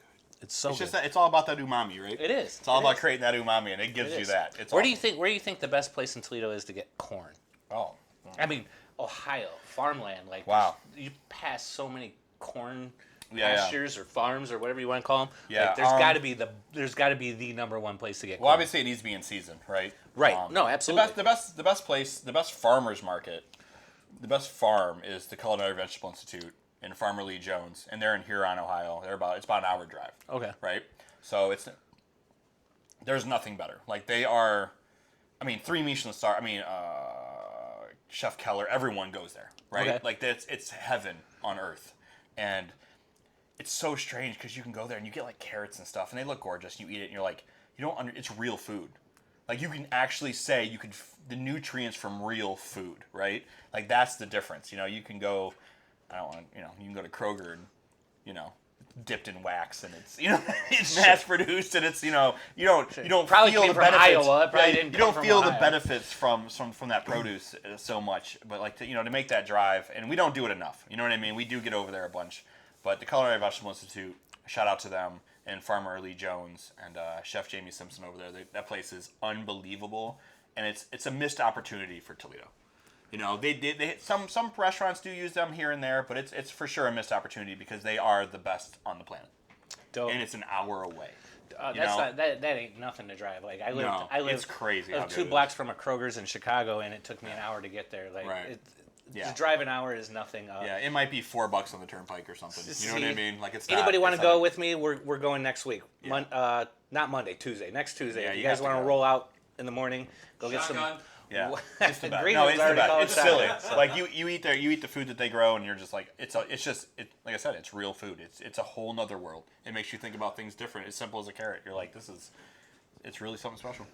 Speaker 3: It's so
Speaker 1: It's
Speaker 3: good.
Speaker 1: just that it's all about that umami, right?
Speaker 3: It is.
Speaker 1: It's all
Speaker 3: It
Speaker 1: about
Speaker 3: is.
Speaker 1: creating that umami, and it gives
Speaker 3: It
Speaker 1: you
Speaker 3: is.
Speaker 1: that. It's
Speaker 3: Where do you
Speaker 1: awesome.
Speaker 3: think the best place in Toledo is to get corn?
Speaker 1: Oh.
Speaker 3: I mean, Ohio farmland. Like
Speaker 1: Wow.
Speaker 3: you pass so many corn
Speaker 1: Yeah,
Speaker 3: pastures or farms or whatever you want to call them.
Speaker 1: Yeah,
Speaker 3: Like, there's got to be the number one place to get
Speaker 1: Well,
Speaker 3: corn.
Speaker 1: obviously it needs to be in season, right?
Speaker 3: Right. No, absolutely.
Speaker 1: The best place, the best farmers market, the best farm is the Culinary Vegetable Institute in Farmer Lee Jones, and they're in Huron, Ohio. It's about an hour drive.
Speaker 3: Okay.
Speaker 1: Right. So there's nothing better. Like they are, 3 Michelin star. Chef Keller. Everyone goes there, right?
Speaker 3: Okay.
Speaker 1: Like it's heaven on earth, and it's so strange because you can go there and you get like carrots and stuff, and they look gorgeous. You eat it, and you're like, it's real food. Like you can actually say the nutrients from real food, right? Like that's the difference. You can go, you can go to Kroger and, dipped in wax and it's it's mass produced and it's you don't
Speaker 3: Probably
Speaker 1: feel
Speaker 3: came
Speaker 1: the
Speaker 3: from
Speaker 1: benefits.
Speaker 3: Iowa. It probably didn't
Speaker 1: you
Speaker 3: come
Speaker 1: don't
Speaker 3: from
Speaker 1: feel the
Speaker 3: Ohio.
Speaker 1: benefits from that produce so much, but like to make that drive, and we don't do it enough. You know what I mean? We do get over there a bunch, but the Culinary Vegetable Institute, shout out to them and Farmer Lee Jones and Chef Jamie Simpson over there. That place is unbelievable, and it's a missed opportunity for Toledo. Some restaurants do use them here and there, but it's for sure a missed opportunity because they are the best on the planet,
Speaker 3: Dope.
Speaker 1: and it's an hour away.
Speaker 3: That ain't nothing to drive. Like I lived
Speaker 1: it's crazy.
Speaker 3: I
Speaker 1: how
Speaker 3: lived
Speaker 1: good
Speaker 3: 2
Speaker 1: it is.
Speaker 3: blocks from a Kroger's in Chicago, and it took me an hour to get there. Like
Speaker 1: Right. Yeah.
Speaker 3: to drive an hour is nothing.
Speaker 1: Yeah, it might be $4 on the turnpike or something. You know what I
Speaker 3: See,
Speaker 1: mean? Like it's
Speaker 3: Anybody want
Speaker 1: it's
Speaker 3: to go
Speaker 1: not-
Speaker 3: with me? We're going next week.
Speaker 1: Yeah.
Speaker 3: Not Monday, Tuesday. Next Tuesday.
Speaker 1: Yeah,
Speaker 3: if you
Speaker 1: you
Speaker 3: guys
Speaker 1: have to
Speaker 3: want to
Speaker 1: go.
Speaker 3: roll out in the morning, go get some.
Speaker 2: Shotgun.
Speaker 1: Yeah,
Speaker 3: What?
Speaker 1: it's the best.
Speaker 3: Greenwood's
Speaker 1: It's the
Speaker 3: already
Speaker 1: best.
Speaker 3: called
Speaker 1: It's silly.
Speaker 3: shotgun.
Speaker 1: Like you eat there, you eat the food that they grow, and you're just like, like I said, it's real food. It's a whole nother world. It makes you think about things different. It's simple as a carrot. You're like, it's really something special.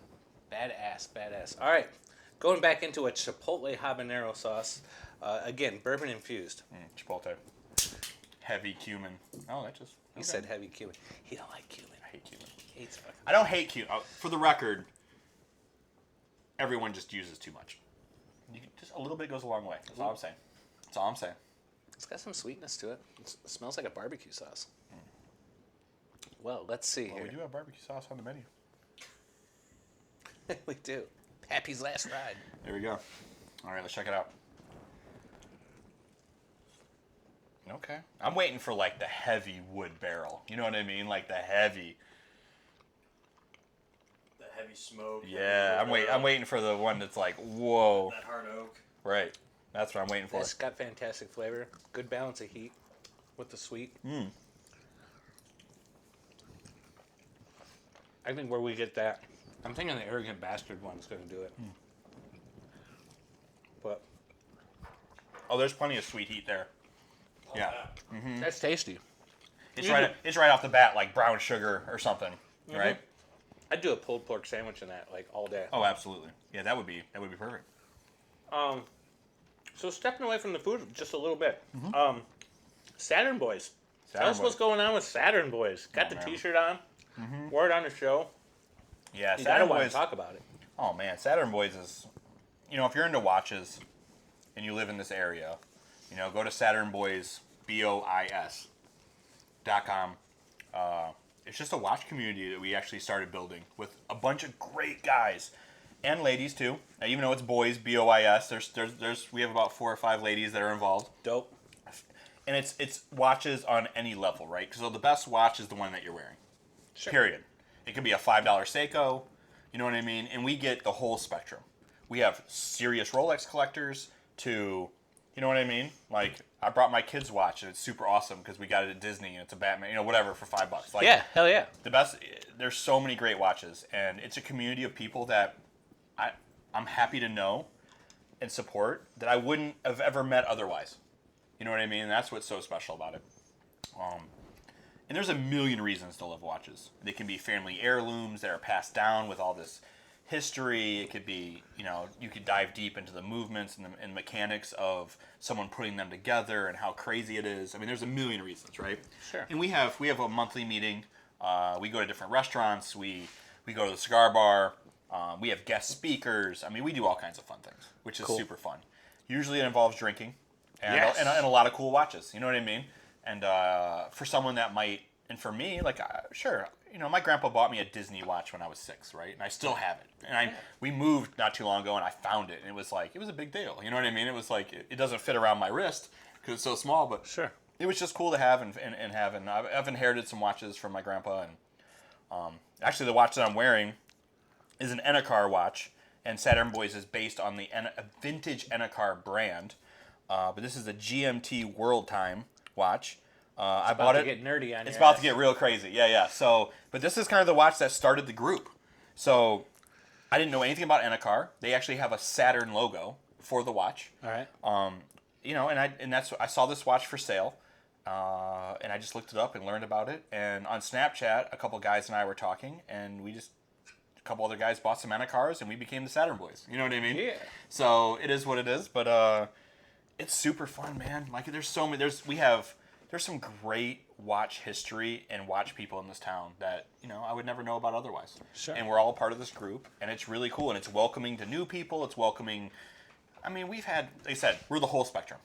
Speaker 3: Badass. All right, going back into a chipotle habanero sauce. Again, bourbon infused.
Speaker 1: Chipotle, heavy cumin. Oh, that just.
Speaker 3: He said heavy cumin. He don't like cumin.
Speaker 1: I hate cumin.
Speaker 3: He hates fucking.
Speaker 1: I don't hate cumin. For the record, everyone just uses too much. Just a little bit goes a long way. That's all I'm saying. That's all I'm saying.
Speaker 3: It's got some sweetness to it. It smells like a barbecue sauce. Well, let's see
Speaker 1: Well,
Speaker 3: here.
Speaker 1: we do have barbecue sauce on the menu.
Speaker 3: We do. Pappy's Last Ride.
Speaker 1: There we go. All right, let's check it out. Okay. I'm waiting for like the heavy wood barrel. You know what I mean? Like the heavy.
Speaker 2: The heavy smoke.
Speaker 1: Yeah, I'm waiting for the one that's like, whoa.
Speaker 2: That hard oak.
Speaker 1: Right. That's what I'm waiting for.
Speaker 3: It's got fantastic flavor. Good balance of heat with the sweet. I think where we get that, I'm thinking the Arrogant Bastard one's going to do it. But
Speaker 1: Oh, there's plenty of sweet heat there. Yeah.
Speaker 3: that's tasty.
Speaker 1: It's right off the bat like brown sugar or something, right?
Speaker 3: I'd do a pulled pork sandwich in that like all day.
Speaker 1: Oh, absolutely. Yeah, that would be perfect.
Speaker 3: So stepping away from the food just a little bit. Saturn Boys. Tell
Speaker 1: Saturn
Speaker 3: us what's
Speaker 1: Boys.
Speaker 3: going on with Saturn Boys. Got the
Speaker 1: man.
Speaker 3: T-shirt on. Wore it on the show.
Speaker 1: Yeah,
Speaker 3: You gotta
Speaker 1: Saturn
Speaker 3: want to
Speaker 1: Boys.
Speaker 3: talk about it.
Speaker 1: Oh man, Saturn Boys is, if you're into watches, and you live in this area, go to SaturnBoys.com. It's just a watch community that we actually started building with a bunch of great guys and ladies too. Now, even though it's boys, BOIS, we have about 4 or 5 ladies that are involved,
Speaker 3: Dope.
Speaker 1: and it's watches on any level, right? Because the best watch is the one that you're wearing.
Speaker 3: Sure.
Speaker 1: Period. It could be a $5 Seiko, you know what I mean? And we get the whole spectrum. We have serious Rolex collectors to, you know what I mean? Like, I brought my kids' watch, and it's super awesome because we got it at Disney, and it's a Batman, whatever, for $5. Like,
Speaker 3: Yeah, hell yeah.
Speaker 1: the best. There's so many great watches, and it's a community of people that I'm happy to know and support that I wouldn't have ever met otherwise. You know what I mean? And that's what's so special about it. And there's a million reasons to love watches. They can be family heirlooms that are passed down with all this history. It could be, you could dive deep into the movements and mechanics of someone putting them together and how crazy it is. I mean, there's a million reasons, right?
Speaker 3: Sure.
Speaker 1: And we have a monthly meeting. We go to different restaurants. We go to the cigar bar. We have guest speakers. I mean, we do all kinds of fun things, which is super fun. Usually it involves drinking and a lot of cool watches. You know what I mean? And for someone that might, and for me, like, sure, my grandpa bought me a Disney watch when I was 6, right? And I still have it. And we moved not too long ago, and I found it, and it was a big deal. You know what I mean? It was like, it doesn't fit around my wrist because it's so small, but
Speaker 3: sure,
Speaker 1: it was just cool to have and have. And I've inherited some watches from my grandpa, and actually the watch that I'm wearing is an Enocar watch, and Saturn Boys is based on the a vintage Enocar brand. But this is a GMT World Time watch. I bought it.
Speaker 3: Get nerdy on
Speaker 1: it's about to get real crazy. Yeah. So, but this is kind of the watch that started the group. So, I didn't know anything about Enocar. They actually have a Saturn logo for the watch.
Speaker 3: All right.
Speaker 1: I saw this watch for sale, and I just looked it up and learned about it. And on Snapchat, a couple guys and I were talking, and a couple other guys bought some Enocars, and we became the Saturn Boys. You know what I mean?
Speaker 3: Yeah.
Speaker 1: So it is what it is, but it's super fun, man. Like there's so many. There's some great watch history and watch people in this town that I would never know about otherwise.
Speaker 3: Sure.
Speaker 1: And we're all part of this group, and it's really cool, and it's welcoming to new people. It's welcoming. I mean, we've had. Like I said, we're the whole spectrum.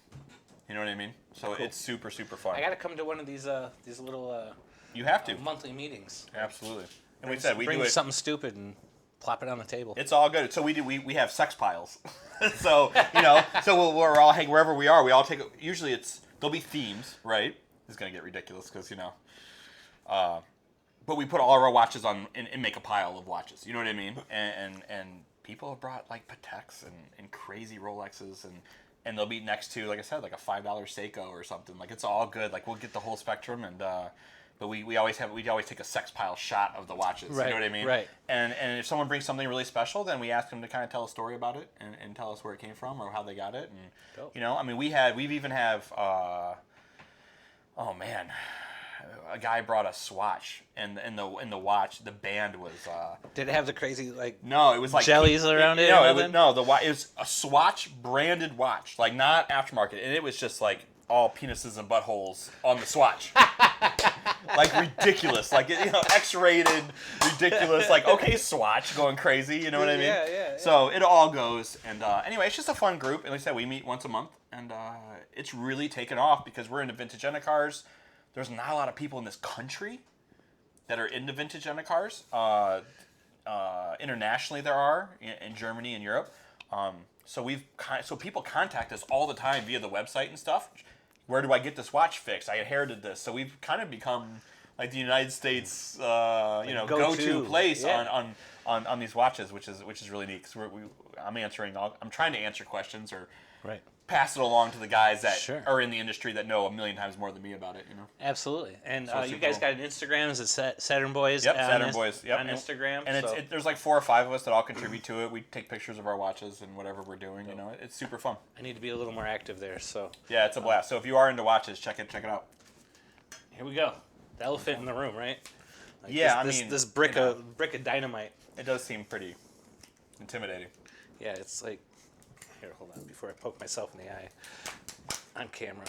Speaker 1: You know what I mean? So It's super super fun.
Speaker 3: I got to come to one of these little.
Speaker 1: You have to.
Speaker 3: Monthly meetings.
Speaker 1: Absolutely. And we said we
Speaker 3: bring
Speaker 1: do it.
Speaker 3: something stupid and plop it on the table.
Speaker 1: It's all good. So we have sex piles. So we're all hang wherever we are. We all take. Usually there'll be themes, right? It's gonna get ridiculous because but we put all of our watches on and make a pile of watches. You know what I mean? And people have brought like Pateks and crazy Rolexes and they'll be next to, like I said, like a $5 Seiko or something. Like it's all good. Like we'll get the whole spectrum and. But we always take a sex pile shot of the watches.
Speaker 3: Right,
Speaker 1: you know what I mean?
Speaker 3: right.
Speaker 1: And if someone brings something really special, then we ask them to kind of tell a story about it and tell us where it came from or how they got it. And
Speaker 3: Dope.
Speaker 1: I mean, we've even have oh man, a guy brought a Swatch and in the watch the band was
Speaker 3: Did it have the crazy like?
Speaker 1: no, it was like
Speaker 3: jellies around it.
Speaker 1: No, it was a Swatch branded watch, like not aftermarket, and it was just like all penises and buttholes on the Swatch. Like ridiculous, like X-rated, ridiculous. Like okay, Swatch going crazy. You know what I mean?
Speaker 3: Yeah.
Speaker 1: So it all goes, and anyway, it's just a fun group. And like I said, we meet once a month, and it's really taken off because we're into vintage Enocars. There's not a lot of people in this country that are into vintage Enocars. Internationally, there are in Germany and Europe. So people contact us all the time via the website and stuff. Where do I get this watch fixed? I inherited this, so we've kind of become like the United States, go-to place on these watches, which is really neat. Cause I'm trying to answer questions or
Speaker 3: Right.
Speaker 1: pass it along to the guys that
Speaker 3: Sure.
Speaker 1: are in the industry that know a million times more than me about it.
Speaker 3: Absolutely. And
Speaker 1: So it's
Speaker 3: you
Speaker 1: super
Speaker 3: guys
Speaker 1: cool.
Speaker 3: got an Instagram? Is it Saturn Boys?
Speaker 1: Yep,
Speaker 3: on
Speaker 1: Saturn Boys. Yep,
Speaker 3: on Instagram.
Speaker 1: And
Speaker 3: so
Speaker 1: there's like 4 or 5 of us that all contribute to it. We take pictures of our watches and whatever we're doing. It's super fun.
Speaker 3: I need to be a little more active there. So
Speaker 1: Yeah, it's a blast. So if you are into watches, check it out.
Speaker 3: here we go. The elephant in the room, right? Like
Speaker 1: Yeah,
Speaker 3: this brick of dynamite.
Speaker 1: It does seem pretty intimidating.
Speaker 3: Yeah, it's like here. Hold on, before I poke myself in the eye on camera.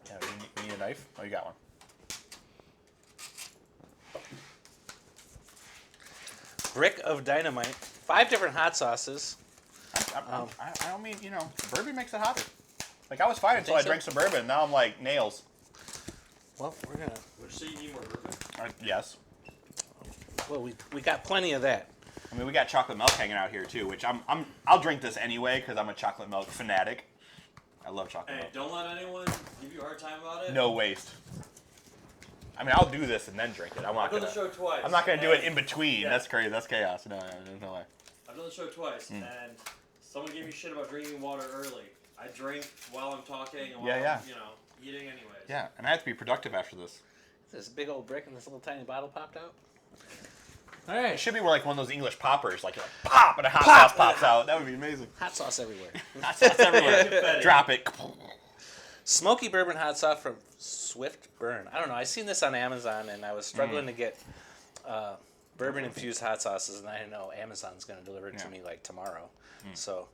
Speaker 1: Yeah, you need a knife? Oh, you got one.
Speaker 3: Brick of dynamite. 5 different hot sauces.
Speaker 1: I don't mean, bourbon makes it hotter. Like, I was fine until I drank some bourbon. Now I'm like, nails.
Speaker 3: Well, we're gonna.
Speaker 2: Would you say you need more bourbon?
Speaker 1: Yes.
Speaker 3: Well, we got plenty of that.
Speaker 1: I mean, we got chocolate milk hanging out here, too, which I'll drink this anyway because I'm a chocolate milk fanatic. I love chocolate
Speaker 2: Hey,
Speaker 1: milk.
Speaker 2: don't let anyone give you a hard time about it.
Speaker 1: No waste. I mean, I'll do this and then drink it. I'm not
Speaker 2: I've done
Speaker 1: gonna.
Speaker 2: the show twice.
Speaker 1: I'm not gonna do it
Speaker 2: and-
Speaker 1: in between.
Speaker 2: Yeah.
Speaker 1: That's crazy. That's chaos. No, there's no way.
Speaker 2: I've done the show twice, and someone gave me shit about drinking water early. I drink while I'm talking and while
Speaker 1: Yeah.
Speaker 2: I'm, eating anyways.
Speaker 1: Yeah, and I have to be productive after this.
Speaker 3: This big old brick and this little tiny bottle popped out. All right.
Speaker 1: It should be like one of those English poppers, like pop, and a hot sauce pops out. That would be amazing.
Speaker 3: Hot sauce everywhere.
Speaker 1: Hot sauce everywhere. Drop it.
Speaker 3: Smoky bourbon hot sauce from Swift Burn. I don't know. I seen this on Amazon, and I was struggling to get bourbon infused hot sauces, and I know Amazon's going to deliver it to me like tomorrow. So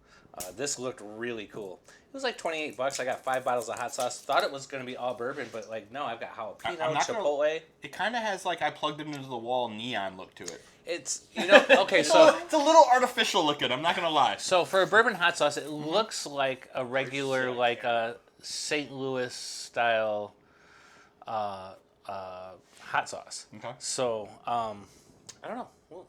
Speaker 3: this looked really cool. It was like $28. I got 5 bottles of hot sauce. Thought it was going to be all bourbon, but like no, I've got jalapeno, chipotle.
Speaker 1: It kind of has like I plugged it into the wall neon look to it.
Speaker 3: It's okay. So
Speaker 1: It's a little artificial looking. I'm not gonna lie.
Speaker 3: so for a bourbon hot sauce, it looks like a regular like a St. Louis style hot sauce.
Speaker 1: Okay.
Speaker 3: So I don't know. We'll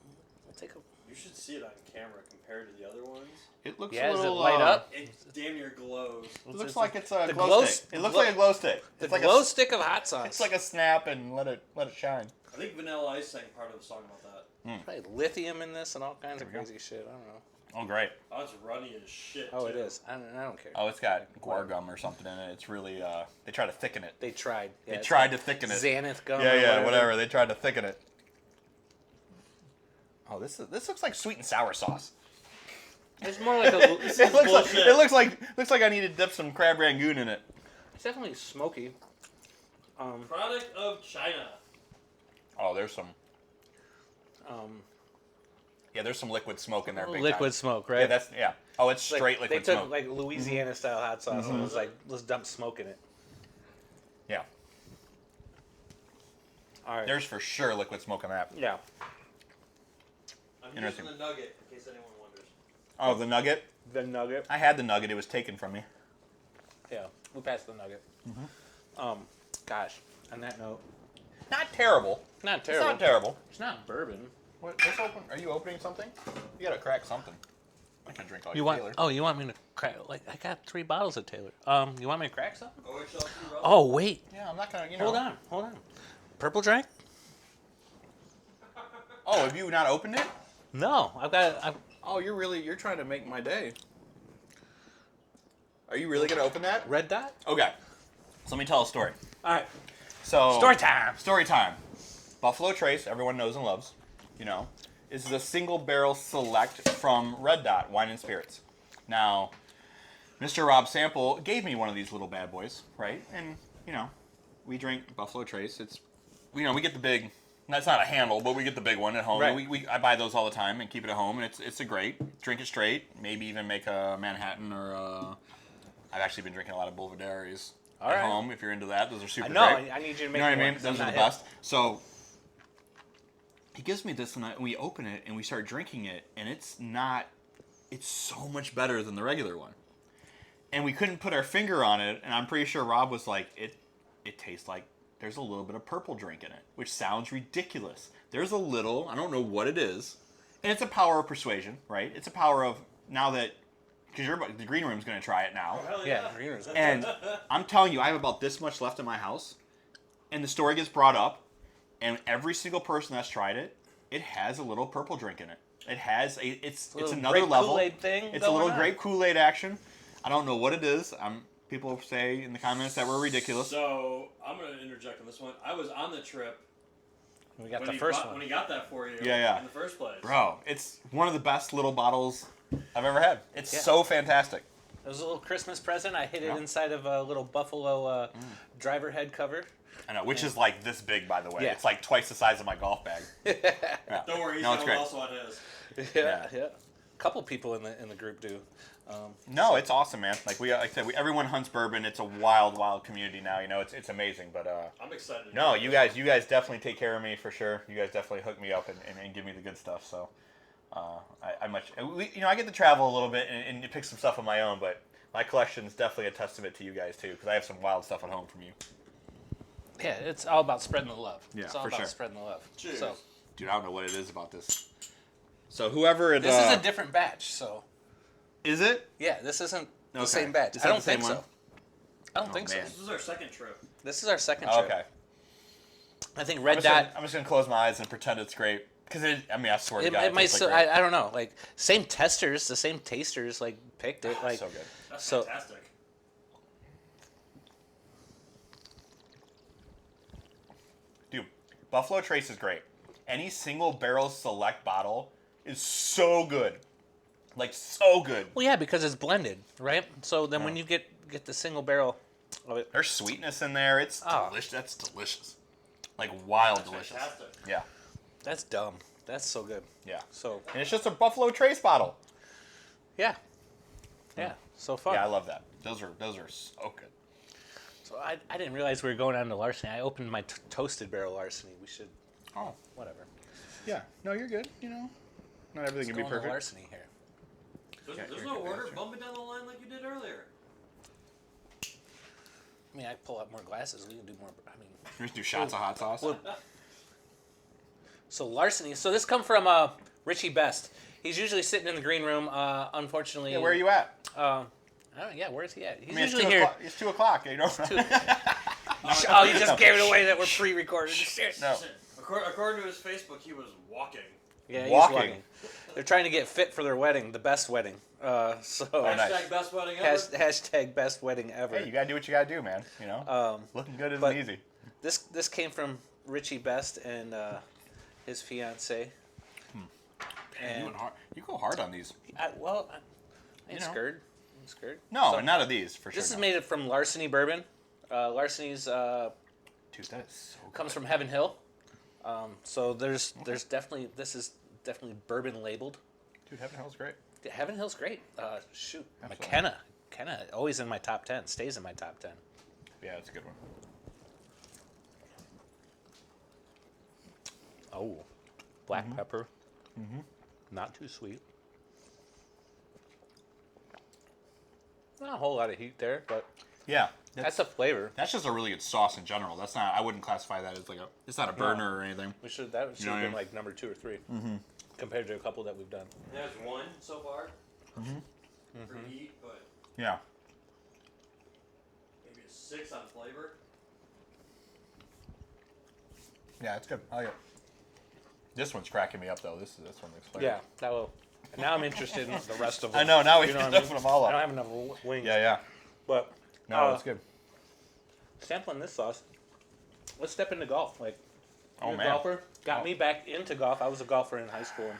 Speaker 3: take a.
Speaker 2: You should see it on camera compared to the other ones.
Speaker 1: It looks
Speaker 3: Yeah,
Speaker 1: a
Speaker 3: does it
Speaker 1: little
Speaker 3: light up?
Speaker 2: It damn near glows.
Speaker 1: It looks like it's a
Speaker 3: the
Speaker 1: glow stick. It looks like a glow stick.
Speaker 3: The
Speaker 1: It's like
Speaker 3: glow
Speaker 1: a,
Speaker 3: stick of hot sauce.
Speaker 1: it's like a snap and let it shine.
Speaker 2: I think Vanilla Ice sang part of the song about that.
Speaker 3: Probably lithium in this and all kinds of
Speaker 1: we go.
Speaker 3: crazy shit. I don't know.
Speaker 1: Oh great.
Speaker 2: Oh, it's runny as shit.
Speaker 3: Oh,
Speaker 2: too.
Speaker 3: it is. I don't care.
Speaker 1: Oh, it's got guar gum or something in it. It's really they try to thicken it.
Speaker 3: They tried. Yeah,
Speaker 1: They
Speaker 3: it's
Speaker 1: tried
Speaker 3: like
Speaker 1: to thicken it.
Speaker 3: Xanath gum.
Speaker 1: Yeah,
Speaker 3: or
Speaker 1: whatever. They tried to thicken it. Oh, this looks like sweet and sour sauce.
Speaker 3: It's more like a.
Speaker 1: It looks like I need to dip some crab rangoon in it.
Speaker 3: It's definitely smoky.
Speaker 2: Product of China.
Speaker 1: Oh, there's some. Yeah, there's some liquid smoke in there. Big
Speaker 3: Liquid
Speaker 1: time.
Speaker 3: smoke, right?
Speaker 1: Yeah. Oh, it's
Speaker 3: Like,
Speaker 1: straight liquid
Speaker 3: They took
Speaker 1: smoke.
Speaker 3: like Louisiana style hot sauce and was like, let's dump smoke in it.
Speaker 1: Yeah.
Speaker 3: All right.
Speaker 1: There's for sure liquid smoke in that.
Speaker 3: Yeah.
Speaker 2: I'm
Speaker 1: Interesting.
Speaker 2: using the nugget in case anyone wonders.
Speaker 1: Oh, the nugget.
Speaker 3: The nugget.
Speaker 1: I had the nugget. It was taken from me.
Speaker 3: Yeah, we passed the nugget. Gosh. On that note,
Speaker 1: Not terrible.
Speaker 3: not
Speaker 1: It's
Speaker 3: terrible.
Speaker 1: not terrible.
Speaker 3: It's not bourbon.
Speaker 1: Let's open. Are you opening something? You gotta crack something. I can drink all
Speaker 3: You
Speaker 1: your
Speaker 3: want?
Speaker 1: Taylor.
Speaker 3: Oh, you want me to crack? Like I got 3 bottles of Taylor. You want me to crack something?
Speaker 2: OHL2 Rebel.
Speaker 3: Oh wait.
Speaker 1: Yeah, I'm not gonna. You know.
Speaker 3: Hold on. Purple drank?
Speaker 1: Oh, have you not opened it?
Speaker 3: No, I've
Speaker 1: Oh, you're trying to make my day. Are you really gonna open that?
Speaker 3: red dot.
Speaker 1: Okay. So let me tell a story.
Speaker 3: All right.
Speaker 1: So
Speaker 3: Story time.
Speaker 1: Story time. Buffalo Trace, everyone knows and loves, is the single barrel select from Red Dot Wine and Spirits. Now, Mr. Rob Sample gave me one of these little bad boys, right? And we drink Buffalo Trace. It's we get the big. That's not a handle, but we get the big one at home.
Speaker 3: Right.
Speaker 1: I buy those all the time and keep it at home, and it's a great. Drink it straight. Maybe even make a Manhattan or I've actually been drinking a lot of Boulevardiers
Speaker 3: All
Speaker 1: at
Speaker 3: right.
Speaker 1: home. If you're into that, those are super
Speaker 3: No,
Speaker 1: great.
Speaker 3: I need you to
Speaker 1: You
Speaker 3: make
Speaker 1: know what I
Speaker 3: me
Speaker 1: mean?
Speaker 3: one, 'cause I'm
Speaker 1: Those are
Speaker 3: not
Speaker 1: the
Speaker 3: hip.
Speaker 1: best. So he gives me this, and we open it, and we start drinking it, and it's so much better than the regular one. And we couldn't put our finger on it, and I'm pretty sure Rob was like, it tastes like there's a little bit of purple drink in it, which sounds ridiculous. There's a little, I don't know what it is, and it's a power of persuasion, right? It's a power of, now that, because the green room's going to try it now.
Speaker 2: Hell
Speaker 3: Yeah.
Speaker 2: yeah.
Speaker 1: And I'm telling you, I have about this much left in my house, and the story gets brought up, and every single person that's tried it, it has a little purple drink in it. It has it's another
Speaker 3: grape
Speaker 1: level.
Speaker 3: Kool-Aid thing
Speaker 1: It's a little
Speaker 3: going on.
Speaker 1: grape Kool-Aid action. I don't know what it is. People say in the comments that we're ridiculous.
Speaker 2: So I'm gonna interject on this one. I was on the trip
Speaker 3: We got
Speaker 2: when
Speaker 3: the
Speaker 2: he
Speaker 3: first
Speaker 2: when
Speaker 3: one.
Speaker 2: he got that for you.
Speaker 1: Yeah.
Speaker 2: In the first place.
Speaker 1: Bro, it's one of the best little bottles I've ever had. It's
Speaker 3: Yeah.
Speaker 1: so fantastic.
Speaker 3: It was a little Christmas present. I hid it
Speaker 1: Yeah.
Speaker 3: inside of a little buffalo driver head cover.
Speaker 1: I know, which is like this big, by the way.
Speaker 3: Yeah.
Speaker 1: It's like twice the size of my golf bag. Yeah.
Speaker 2: Don't worry, he's
Speaker 1: No, it's great.
Speaker 2: also on his.
Speaker 3: Yeah. A couple people in the group do.
Speaker 1: No, it's awesome, man. Like I said, everyone hunts bourbon. It's a wild
Speaker 3: Mm-hmm.
Speaker 1: now. It's amazing. But
Speaker 2: I'm excited.
Speaker 1: no, you guys definitely take care of me for sure. You guys definitely hook me up and give me the good stuff. So I get to travel a little bit and pick some stuff on my own, but my collection is definitely a testament to you guys too, because I have some wild stuff at home from you.
Speaker 3: Yeah, it's all about spreading the love.
Speaker 1: Yeah,
Speaker 3: it's all
Speaker 1: for
Speaker 3: about
Speaker 1: sure.
Speaker 3: spreading the love.
Speaker 2: Cheers.
Speaker 3: So
Speaker 1: Dude, I don't know what it is about this. So whoever it
Speaker 3: this is a different batch. So
Speaker 1: is it?
Speaker 3: yeah, this isn't the
Speaker 1: Okay.
Speaker 3: same batch.
Speaker 1: Is
Speaker 3: I
Speaker 1: that
Speaker 3: don't
Speaker 1: the same
Speaker 3: think
Speaker 1: one?
Speaker 3: so. I don't
Speaker 1: Oh,
Speaker 3: think
Speaker 1: man.
Speaker 2: This is our second trip.
Speaker 3: so. This is our second
Speaker 1: Oh,
Speaker 3: trip.
Speaker 1: okay.
Speaker 3: I think
Speaker 1: I'm
Speaker 3: Red Dot.
Speaker 1: just gonna close my eyes and pretend it's great, because I swear to
Speaker 3: It,
Speaker 1: God,
Speaker 3: it might.
Speaker 1: tastes
Speaker 3: So,
Speaker 1: like great.
Speaker 3: I don't know. Like same testers, the same tasters. Like picked it. Like
Speaker 1: so good.
Speaker 2: That's
Speaker 3: So-
Speaker 2: fantastic.
Speaker 1: Dude, Buffalo Trace is great. any single barrel select bottle is so good. Like, so good.
Speaker 3: Well, yeah, because it's blended, right? So then when you get the single barrel of it,
Speaker 1: There's sweetness in there. It's
Speaker 3: Oh.
Speaker 1: delicious. That's delicious. Like, wild delicious.
Speaker 2: Fantastic.
Speaker 1: Yeah.
Speaker 3: that's dumb. That's so good.
Speaker 1: Yeah.
Speaker 3: So
Speaker 1: And it's just a Buffalo Trace bottle.
Speaker 3: yeah, so fun.
Speaker 1: Yeah, I love that. Those are so good.
Speaker 3: So I didn't realize we were going on to larceny. I opened my toasted barrel larceny. We should
Speaker 1: Oh.
Speaker 3: whatever.
Speaker 1: Yeah. No, you're good. You know, not everything
Speaker 3: Let's
Speaker 1: can
Speaker 3: go
Speaker 1: be
Speaker 3: on to
Speaker 1: perfect.
Speaker 3: larceny here.
Speaker 2: There's
Speaker 1: you're
Speaker 2: no
Speaker 1: good,
Speaker 2: order
Speaker 1: gotcha.
Speaker 2: bumping down the line like you did earlier.
Speaker 3: I mean, I pull out more glasses. We can do more. I mean,
Speaker 1: We just do shots of hot sauce.
Speaker 3: so larceny. So this come from Richie Best. He's usually sitting in the green room. Unfortunately,
Speaker 1: Yeah, where are you at?
Speaker 3: I don't. Yeah, where's he at? He's
Speaker 1: I mean,
Speaker 3: usually here.
Speaker 1: It's 2 o'clock. You know.
Speaker 3: Oh, you just gave it away that we're pre-recorded.
Speaker 1: No.
Speaker 2: According to his Facebook, he was walking.
Speaker 3: Yeah, he's
Speaker 1: Walking.
Speaker 3: walking. They're trying to get fit for their wedding, the best wedding. So
Speaker 1: nice.
Speaker 2: Hashtag best wedding ever.
Speaker 3: hashtag best wedding ever.
Speaker 1: Hey, you gotta do what you gotta do, man. You know. Looking good isn't
Speaker 3: but-
Speaker 1: easy.
Speaker 3: This came from Richie Best and his fiance.
Speaker 1: Man, you went hard. You go hard on these.
Speaker 3: I ain't
Speaker 1: know.
Speaker 3: scared. I'm scared.
Speaker 1: No,
Speaker 3: So,
Speaker 1: not of these for sure.
Speaker 3: This is
Speaker 1: no.
Speaker 3: made from Larceny bourbon. Larceny's
Speaker 1: Dude, that is so good.
Speaker 3: comes from Heaven Hill. So there's definitely this is definitely bourbon labeled.
Speaker 1: Dude, Heaven Hill's great.
Speaker 3: Yeah, Heaven Hill's great. Shoot,
Speaker 1: Absolutely.
Speaker 3: McKenna always in my top 10. Stays in my top 10.
Speaker 1: Yeah, it's a good one.
Speaker 3: Oh, black pepper. Not too sweet. Not a whole lot of heat there, but
Speaker 1: Yeah,
Speaker 3: that's a flavor.
Speaker 1: that's just a really good sauce in general. That's not. I wouldn't classify that as like a. It's not a burner or anything.
Speaker 3: That should
Speaker 1: know
Speaker 3: have
Speaker 1: what I
Speaker 3: been
Speaker 1: mean?
Speaker 3: like number 2 or 3 compared to a couple that we've done.
Speaker 2: There's one so far. For heat, but
Speaker 1: Yeah.
Speaker 2: maybe a 6 on flavor.
Speaker 1: Yeah, it's good. I like it. This one's cracking me up though. This one looks flavor.
Speaker 3: Yeah, that will. Now I'm interested in the rest of them.
Speaker 1: I know. Now we
Speaker 3: You know
Speaker 1: can
Speaker 3: what I mean?
Speaker 1: open them all
Speaker 3: I don't
Speaker 1: up.
Speaker 3: have enough wings.
Speaker 1: Yeah, yeah.
Speaker 3: But
Speaker 1: No, it's good.
Speaker 3: sampling this sauce. Let's step into golf. Like,
Speaker 1: Oh
Speaker 3: you're a
Speaker 1: man.
Speaker 3: golfer. Got me back into golf. I was a golfer in high school.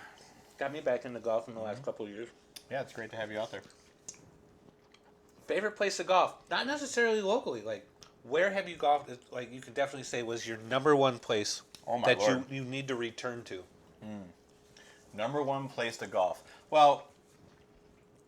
Speaker 3: Got me back into golf in the last couple of years.
Speaker 1: Yeah, it's great to have you out there.
Speaker 3: Favorite place to golf? Not necessarily locally. Like, where have you golfed? Like, you could definitely say was your number one place
Speaker 1: Oh my
Speaker 3: that
Speaker 1: lord.
Speaker 3: you need to return to.
Speaker 1: Number one place to golf. Well,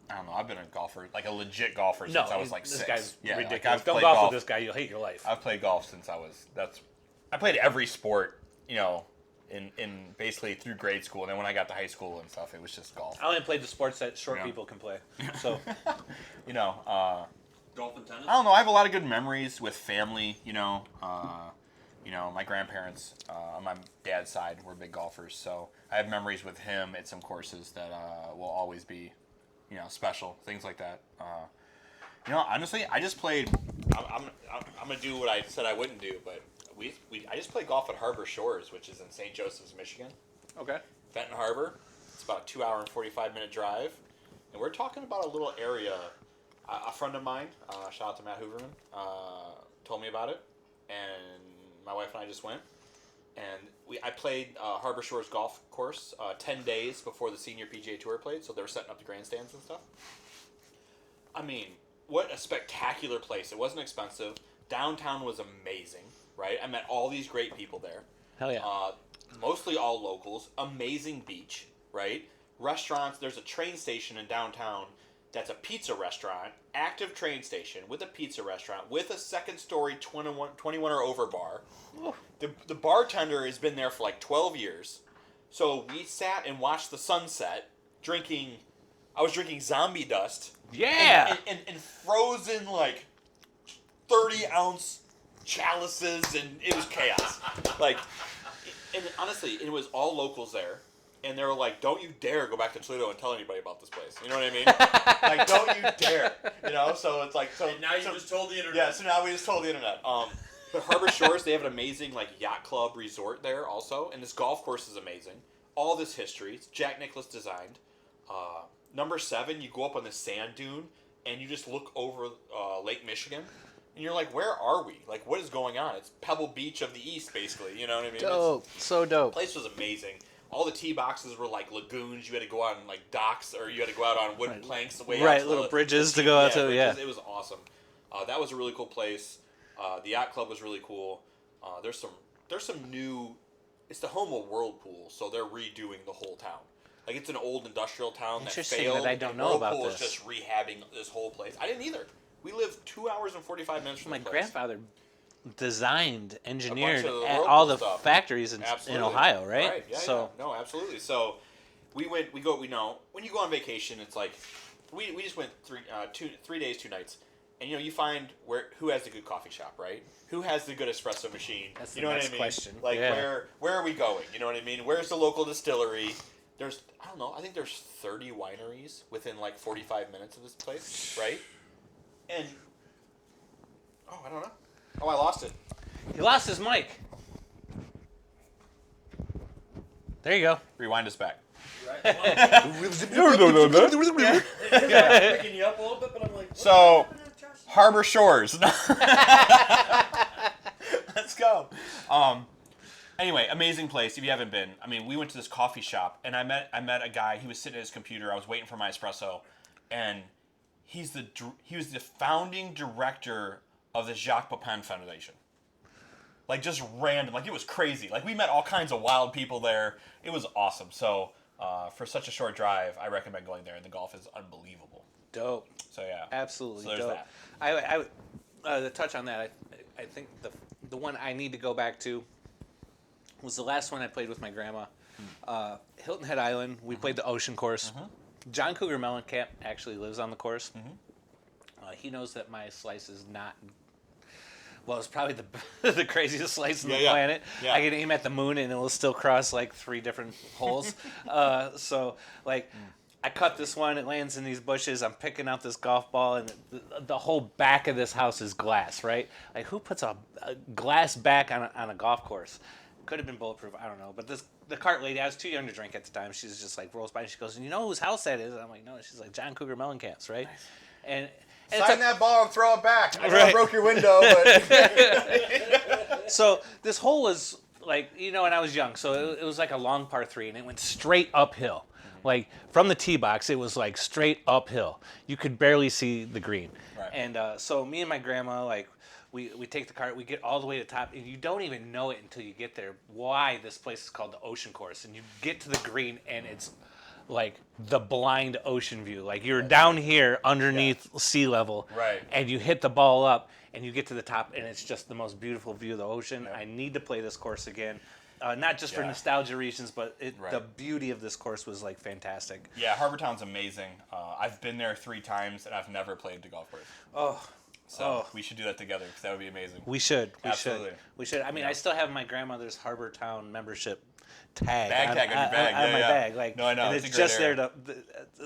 Speaker 1: I don't know. I've been a golfer, like a legit golfer, since I was like
Speaker 3: this
Speaker 1: 6.
Speaker 3: guy's
Speaker 1: yeah, like,
Speaker 3: ridiculous.
Speaker 1: I've
Speaker 3: Don't
Speaker 1: played
Speaker 3: golf
Speaker 1: golf.
Speaker 3: with this guy. You'll hate your life.
Speaker 1: I've played golf since I played every sport, you know, in basically through grade school, and then when I got to high school and stuff, it was just golf.
Speaker 3: I only played the sports that short
Speaker 1: Yeah.
Speaker 3: people can play. So,
Speaker 1: You know,
Speaker 2: Golf and tennis.
Speaker 1: I don't know. I have a lot of good memories with family. You know, my grandparents on my dad's side were big golfers, so I have memories with him at some courses that will always be, you know, special. Things like that. You know, honestly, I just played. I'm gonna do what I said I wouldn't do, but I just played golf at Harbor Shores, which is in St. Joseph's, Michigan.
Speaker 3: okay.
Speaker 1: Benton Harbor. It's about a 2-hour and 45-minute drive, and we're talking about a little area. A friend of mine, shout out to Matt Hooverman, told me about it, and my wife and I just went, and I played Harbor Shores golf course 10 days before the senior PGA Tour played, so they were setting up the grandstands and stuff. I mean, what a spectacular place. It wasn't expensive. Downtown was amazing, right? I met all these great people there.
Speaker 3: Hell yeah.
Speaker 1: Mostly all locals. Amazing beach, right? Restaurants. There's a train station in downtown that's a pizza restaurant, active train station with a pizza restaurant with a second-story 21 or over bar. The bartender has been there for like 12 years. So we sat and watched the sunset, I was drinking zombie dust.
Speaker 3: Yeah.
Speaker 1: And frozen like 30-ounce chalices, and it was chaos. Like, and honestly, it was all locals there. And they were like, "Don't you dare go back to Toledo and tell anybody about this place." You know what I mean? Like, don't you dare. You know. So it's like,
Speaker 2: And now you just told the internet.
Speaker 1: yeah. So now we just told the internet. But Harbor Shores, they have an amazing like yacht club resort there also, and this golf course is amazing. All this history. It's Jack Nicklaus designed. Number 7, you go up on the sand dune and you just look over Lake Michigan. and you're like, where are we? Like, what is going on? It's Pebble Beach of the East, basically. You know what I mean?
Speaker 3: Dope. So dope.
Speaker 1: The place was amazing. All the tee boxes were like lagoons. You had to go out on like docks, or you had to go out on wooden planks the way out to
Speaker 3: little
Speaker 1: the,
Speaker 3: bridges to go out to.
Speaker 1: Bridges. It was awesome. That was a really cool place. The yacht club was really cool. There's some new. It's the home of Whirlpool, so they're redoing the whole town. Like, it's an old industrial town that
Speaker 3: Interesting
Speaker 1: failed.
Speaker 3: that I don't know about
Speaker 1: Whirlpool
Speaker 3: this.
Speaker 1: is just rehabbing this whole place. I didn't either. We live 2 hours and 45 minutes from
Speaker 3: My
Speaker 1: the place.
Speaker 3: grandfather designed, engineered
Speaker 1: of the
Speaker 3: at
Speaker 1: Whirlpool
Speaker 3: all the
Speaker 1: stuff.
Speaker 3: factories in Ohio, right?
Speaker 1: Right. Yeah.
Speaker 3: So
Speaker 1: yeah. No, absolutely. So we know when you go on vacation, it's like we just went 3 days, 2 nights, and you find who has the good coffee shop, right? Who has the good espresso machine?
Speaker 3: That's
Speaker 1: you
Speaker 3: the
Speaker 1: know
Speaker 3: next
Speaker 1: what I mean?
Speaker 3: question.
Speaker 1: Like
Speaker 3: Yeah.
Speaker 1: where are we going? You know what I mean? Where's the local distillery? I don't know. I think there's 30 wineries within like 45 minutes of this place, right? And I don't know. Oh, I lost it.
Speaker 3: he lost his mic. There you go.
Speaker 1: Rewind us back.
Speaker 2: Right? Yeah, picking you up a little bit, but I'm like, what's
Speaker 1: So,
Speaker 2: happening to Josh?
Speaker 1: Harbor Shores. Let's go. Anyway, amazing place. If you haven't been, I mean, we went to this coffee shop, and I met a guy. He was sitting at his computer. I was waiting for my espresso, and he was the founding director of the Jacques Pepin Foundation. Like, just random. Like, it was crazy. Like, we met all kinds of wild people there. It was awesome. So, for such a short drive, I recommend going there, and the golf is unbelievable.
Speaker 3: Dope.
Speaker 1: So, yeah.
Speaker 3: Absolutely
Speaker 1: So there's
Speaker 3: dope.
Speaker 1: that.
Speaker 3: I to touch on that, I think the one I need to go back to was the last one I played with my grandma. Hilton Head Island. We played the ocean course. John Cougar Mellencamp actually lives on the course. He knows that my slice is not. Well, it's probably the craziest slice on the planet.
Speaker 1: Yeah.
Speaker 3: I can aim at the moon and it will still cross like 3 different holes. So like. I cut this one, it lands in these bushes, I'm picking out this golf ball, and the whole back of this house is glass, right? Like, who puts a glass back on a golf course? Could have been bulletproof, I don't know. But the cart lady, I was too young to drink at the time, she's just like, rolls by, and she goes, you know whose house that is? And I'm like, no. She's like, John Cougar Mellencamp's, right?
Speaker 1: Nice.
Speaker 3: And
Speaker 1: Sign that ball and throw it back. I know
Speaker 3: Right.
Speaker 1: I broke your window, but...
Speaker 3: So this hole is like, when I was young, so it was like a long par 3, and it went straight uphill. Like, from the tee box, it was like straight uphill. You could barely see the green.
Speaker 1: Right.
Speaker 3: And so me and my grandma, like, we take the cart, we get all the way to the top, and you don't even know it until you get there why this place is called the Ocean Course. And you get to the green, and it's like the blind ocean view. Like, you're down here underneath sea level,
Speaker 1: Right.
Speaker 3: and you hit the ball up, and you get to the top, and it's just the most beautiful view of the ocean.
Speaker 1: Yep.
Speaker 3: I need to play this course again. Not just for
Speaker 1: Yeah.
Speaker 3: nostalgia reasons, but
Speaker 1: Right.
Speaker 3: the beauty of this course was like fantastic.
Speaker 1: Yeah, Harbor Town's amazing. I've been there 3 times, and I've never played the golf course.
Speaker 3: Oh,
Speaker 1: So we should do that together, because that would be amazing.
Speaker 3: we should.
Speaker 1: Absolutely.
Speaker 3: We should. I mean, I still have my grandmother's Harbor Town membership tag.
Speaker 1: Bag tag on your bag.
Speaker 3: On
Speaker 1: Yeah,
Speaker 3: my
Speaker 1: yeah.
Speaker 3: bag. Like,
Speaker 1: No, I know.
Speaker 3: And
Speaker 1: It's
Speaker 3: it's
Speaker 1: a great
Speaker 3: just
Speaker 1: area.
Speaker 3: there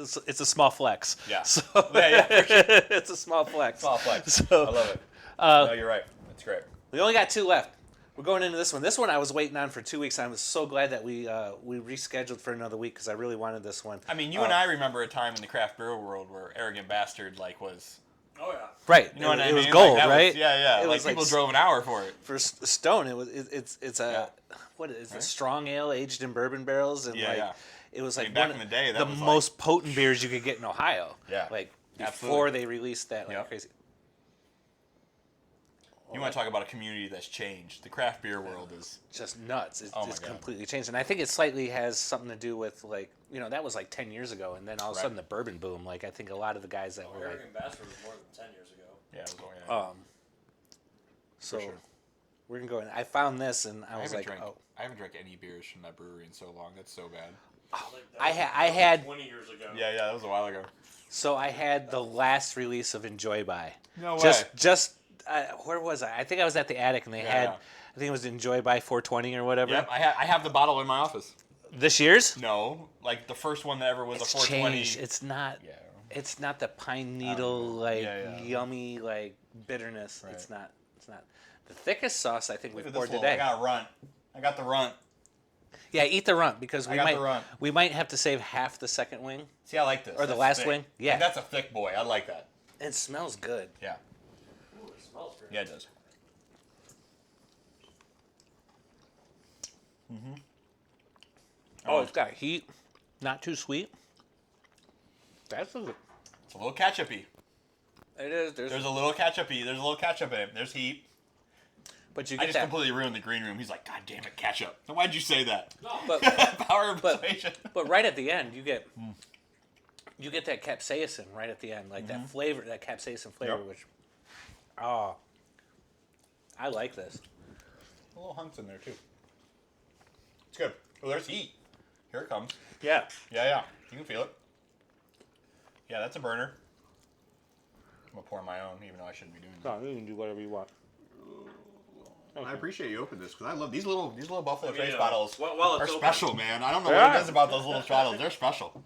Speaker 3: to. It's a small flex.
Speaker 1: Yeah.
Speaker 3: So,
Speaker 1: Yeah, for sure.
Speaker 3: it's a small flex.
Speaker 1: Small flex.
Speaker 3: So,
Speaker 1: I love it. No, you're right. That's great.
Speaker 3: we only got 2 left. We're going into this one. This one I was waiting on for 2 weeks. I was so glad that we rescheduled for another week because I really wanted this one.
Speaker 1: I mean, you and I remember a time in the craft beer world where Arrogant Bastard was.
Speaker 2: Oh, yeah.
Speaker 3: Right.
Speaker 1: You know what I
Speaker 3: it
Speaker 1: mean?
Speaker 3: was gold,
Speaker 1: that
Speaker 3: right?
Speaker 1: Was, yeah.
Speaker 3: It
Speaker 1: Like,
Speaker 3: was
Speaker 1: people drove an hour for it.
Speaker 3: For Stone. It's a what is it?
Speaker 1: Right.
Speaker 3: Strong ale aged in bourbon barrels, and
Speaker 1: Yeah.
Speaker 3: it was like
Speaker 1: back
Speaker 3: one
Speaker 1: in the day, that
Speaker 3: the
Speaker 1: was
Speaker 3: most potent beers you could get in Ohio.
Speaker 1: Yeah.
Speaker 3: Like before
Speaker 1: Absolutely.
Speaker 3: they released that like
Speaker 1: Yep.
Speaker 3: crazy.
Speaker 1: You want to talk about a community that's changed. The craft beer world is...
Speaker 3: Just nuts. It's
Speaker 1: Oh my God.
Speaker 3: completely changed, and I think it slightly has something to do with like that was like 10 years ago, and then all of a
Speaker 1: Right.
Speaker 3: sudden the bourbon boom. Like I think a lot of the guys that were like,
Speaker 2: American Bastard was more than 10 years ago.
Speaker 1: Yeah, it was
Speaker 3: so
Speaker 1: sure.
Speaker 3: we're gonna go in. I found this, and I
Speaker 1: I
Speaker 3: was
Speaker 1: haven't
Speaker 3: like,
Speaker 1: drank. I haven't drank any beers from that brewery in so long. That's so bad.
Speaker 2: Like, that
Speaker 3: I
Speaker 2: was-
Speaker 3: ha-
Speaker 2: that
Speaker 3: I
Speaker 2: was
Speaker 3: had-
Speaker 2: 20 years ago.
Speaker 1: Yeah, that was a while ago.
Speaker 3: So I had the last release of Enjoy By.
Speaker 1: No way.
Speaker 3: Just where was I? I think I was at the attic, and they had.
Speaker 1: Yeah.
Speaker 3: I think it was Enjoy By 420 or whatever.
Speaker 1: Yep, I have the bottle in my office.
Speaker 3: This year's?
Speaker 1: No, like the first one that ever was
Speaker 3: It's
Speaker 1: a 420.
Speaker 3: changed. It's not.
Speaker 1: Yeah.
Speaker 3: It's not the pine needle like
Speaker 1: Yeah.
Speaker 3: yummy like bitterness.
Speaker 1: Right.
Speaker 3: It's not. It's not. The thickest sauce I think we
Speaker 1: Look at
Speaker 3: poured
Speaker 1: this little,
Speaker 3: today.
Speaker 1: I got a runt. I got the runt.
Speaker 3: Yeah, eat the runt because
Speaker 1: I got the runt.
Speaker 3: we might have to save half the second wing.
Speaker 1: See, I like this.
Speaker 3: Or the
Speaker 1: That's
Speaker 3: last
Speaker 1: thick.
Speaker 3: wing? Yeah.
Speaker 1: Like, that's a thick boy. I like that.
Speaker 3: It smells good.
Speaker 1: Yeah.
Speaker 2: Ooh, it smells great.
Speaker 1: Yeah, it does.
Speaker 3: Oh, it's got heat. Not too sweet. That's a good.
Speaker 1: It's a little ketchup-y.
Speaker 3: It is.
Speaker 1: There's a little ketchup-y. There's a little ketchup in it. There's heat.
Speaker 3: But you
Speaker 1: I
Speaker 3: get
Speaker 1: just
Speaker 3: that.
Speaker 1: completely ruined the green room. He's like, God damn it, ketchup. Why'd you say that?
Speaker 2: No.
Speaker 3: But
Speaker 1: Power of persuasion.
Speaker 3: but right at the end, you get that capsaicin right at the end, like that flavor, that capsaicin flavor,
Speaker 1: Yep.
Speaker 3: which, I like this.
Speaker 1: A little hunks in there, too. It's good. Oh, there's heat. Here it comes.
Speaker 3: Yeah.
Speaker 1: Yeah. You can feel it. Yeah, that's a burner. I'm going to pour my own, even though I shouldn't be doing that.
Speaker 3: No, you can do whatever you want.
Speaker 1: I appreciate you opening this, because I love these little Buffalo Trace
Speaker 2: Yeah.
Speaker 1: bottles
Speaker 2: While it's
Speaker 1: are
Speaker 2: open.
Speaker 1: special, man. I don't know
Speaker 3: They
Speaker 1: what it
Speaker 3: are.
Speaker 1: is about those little bottles. They're special.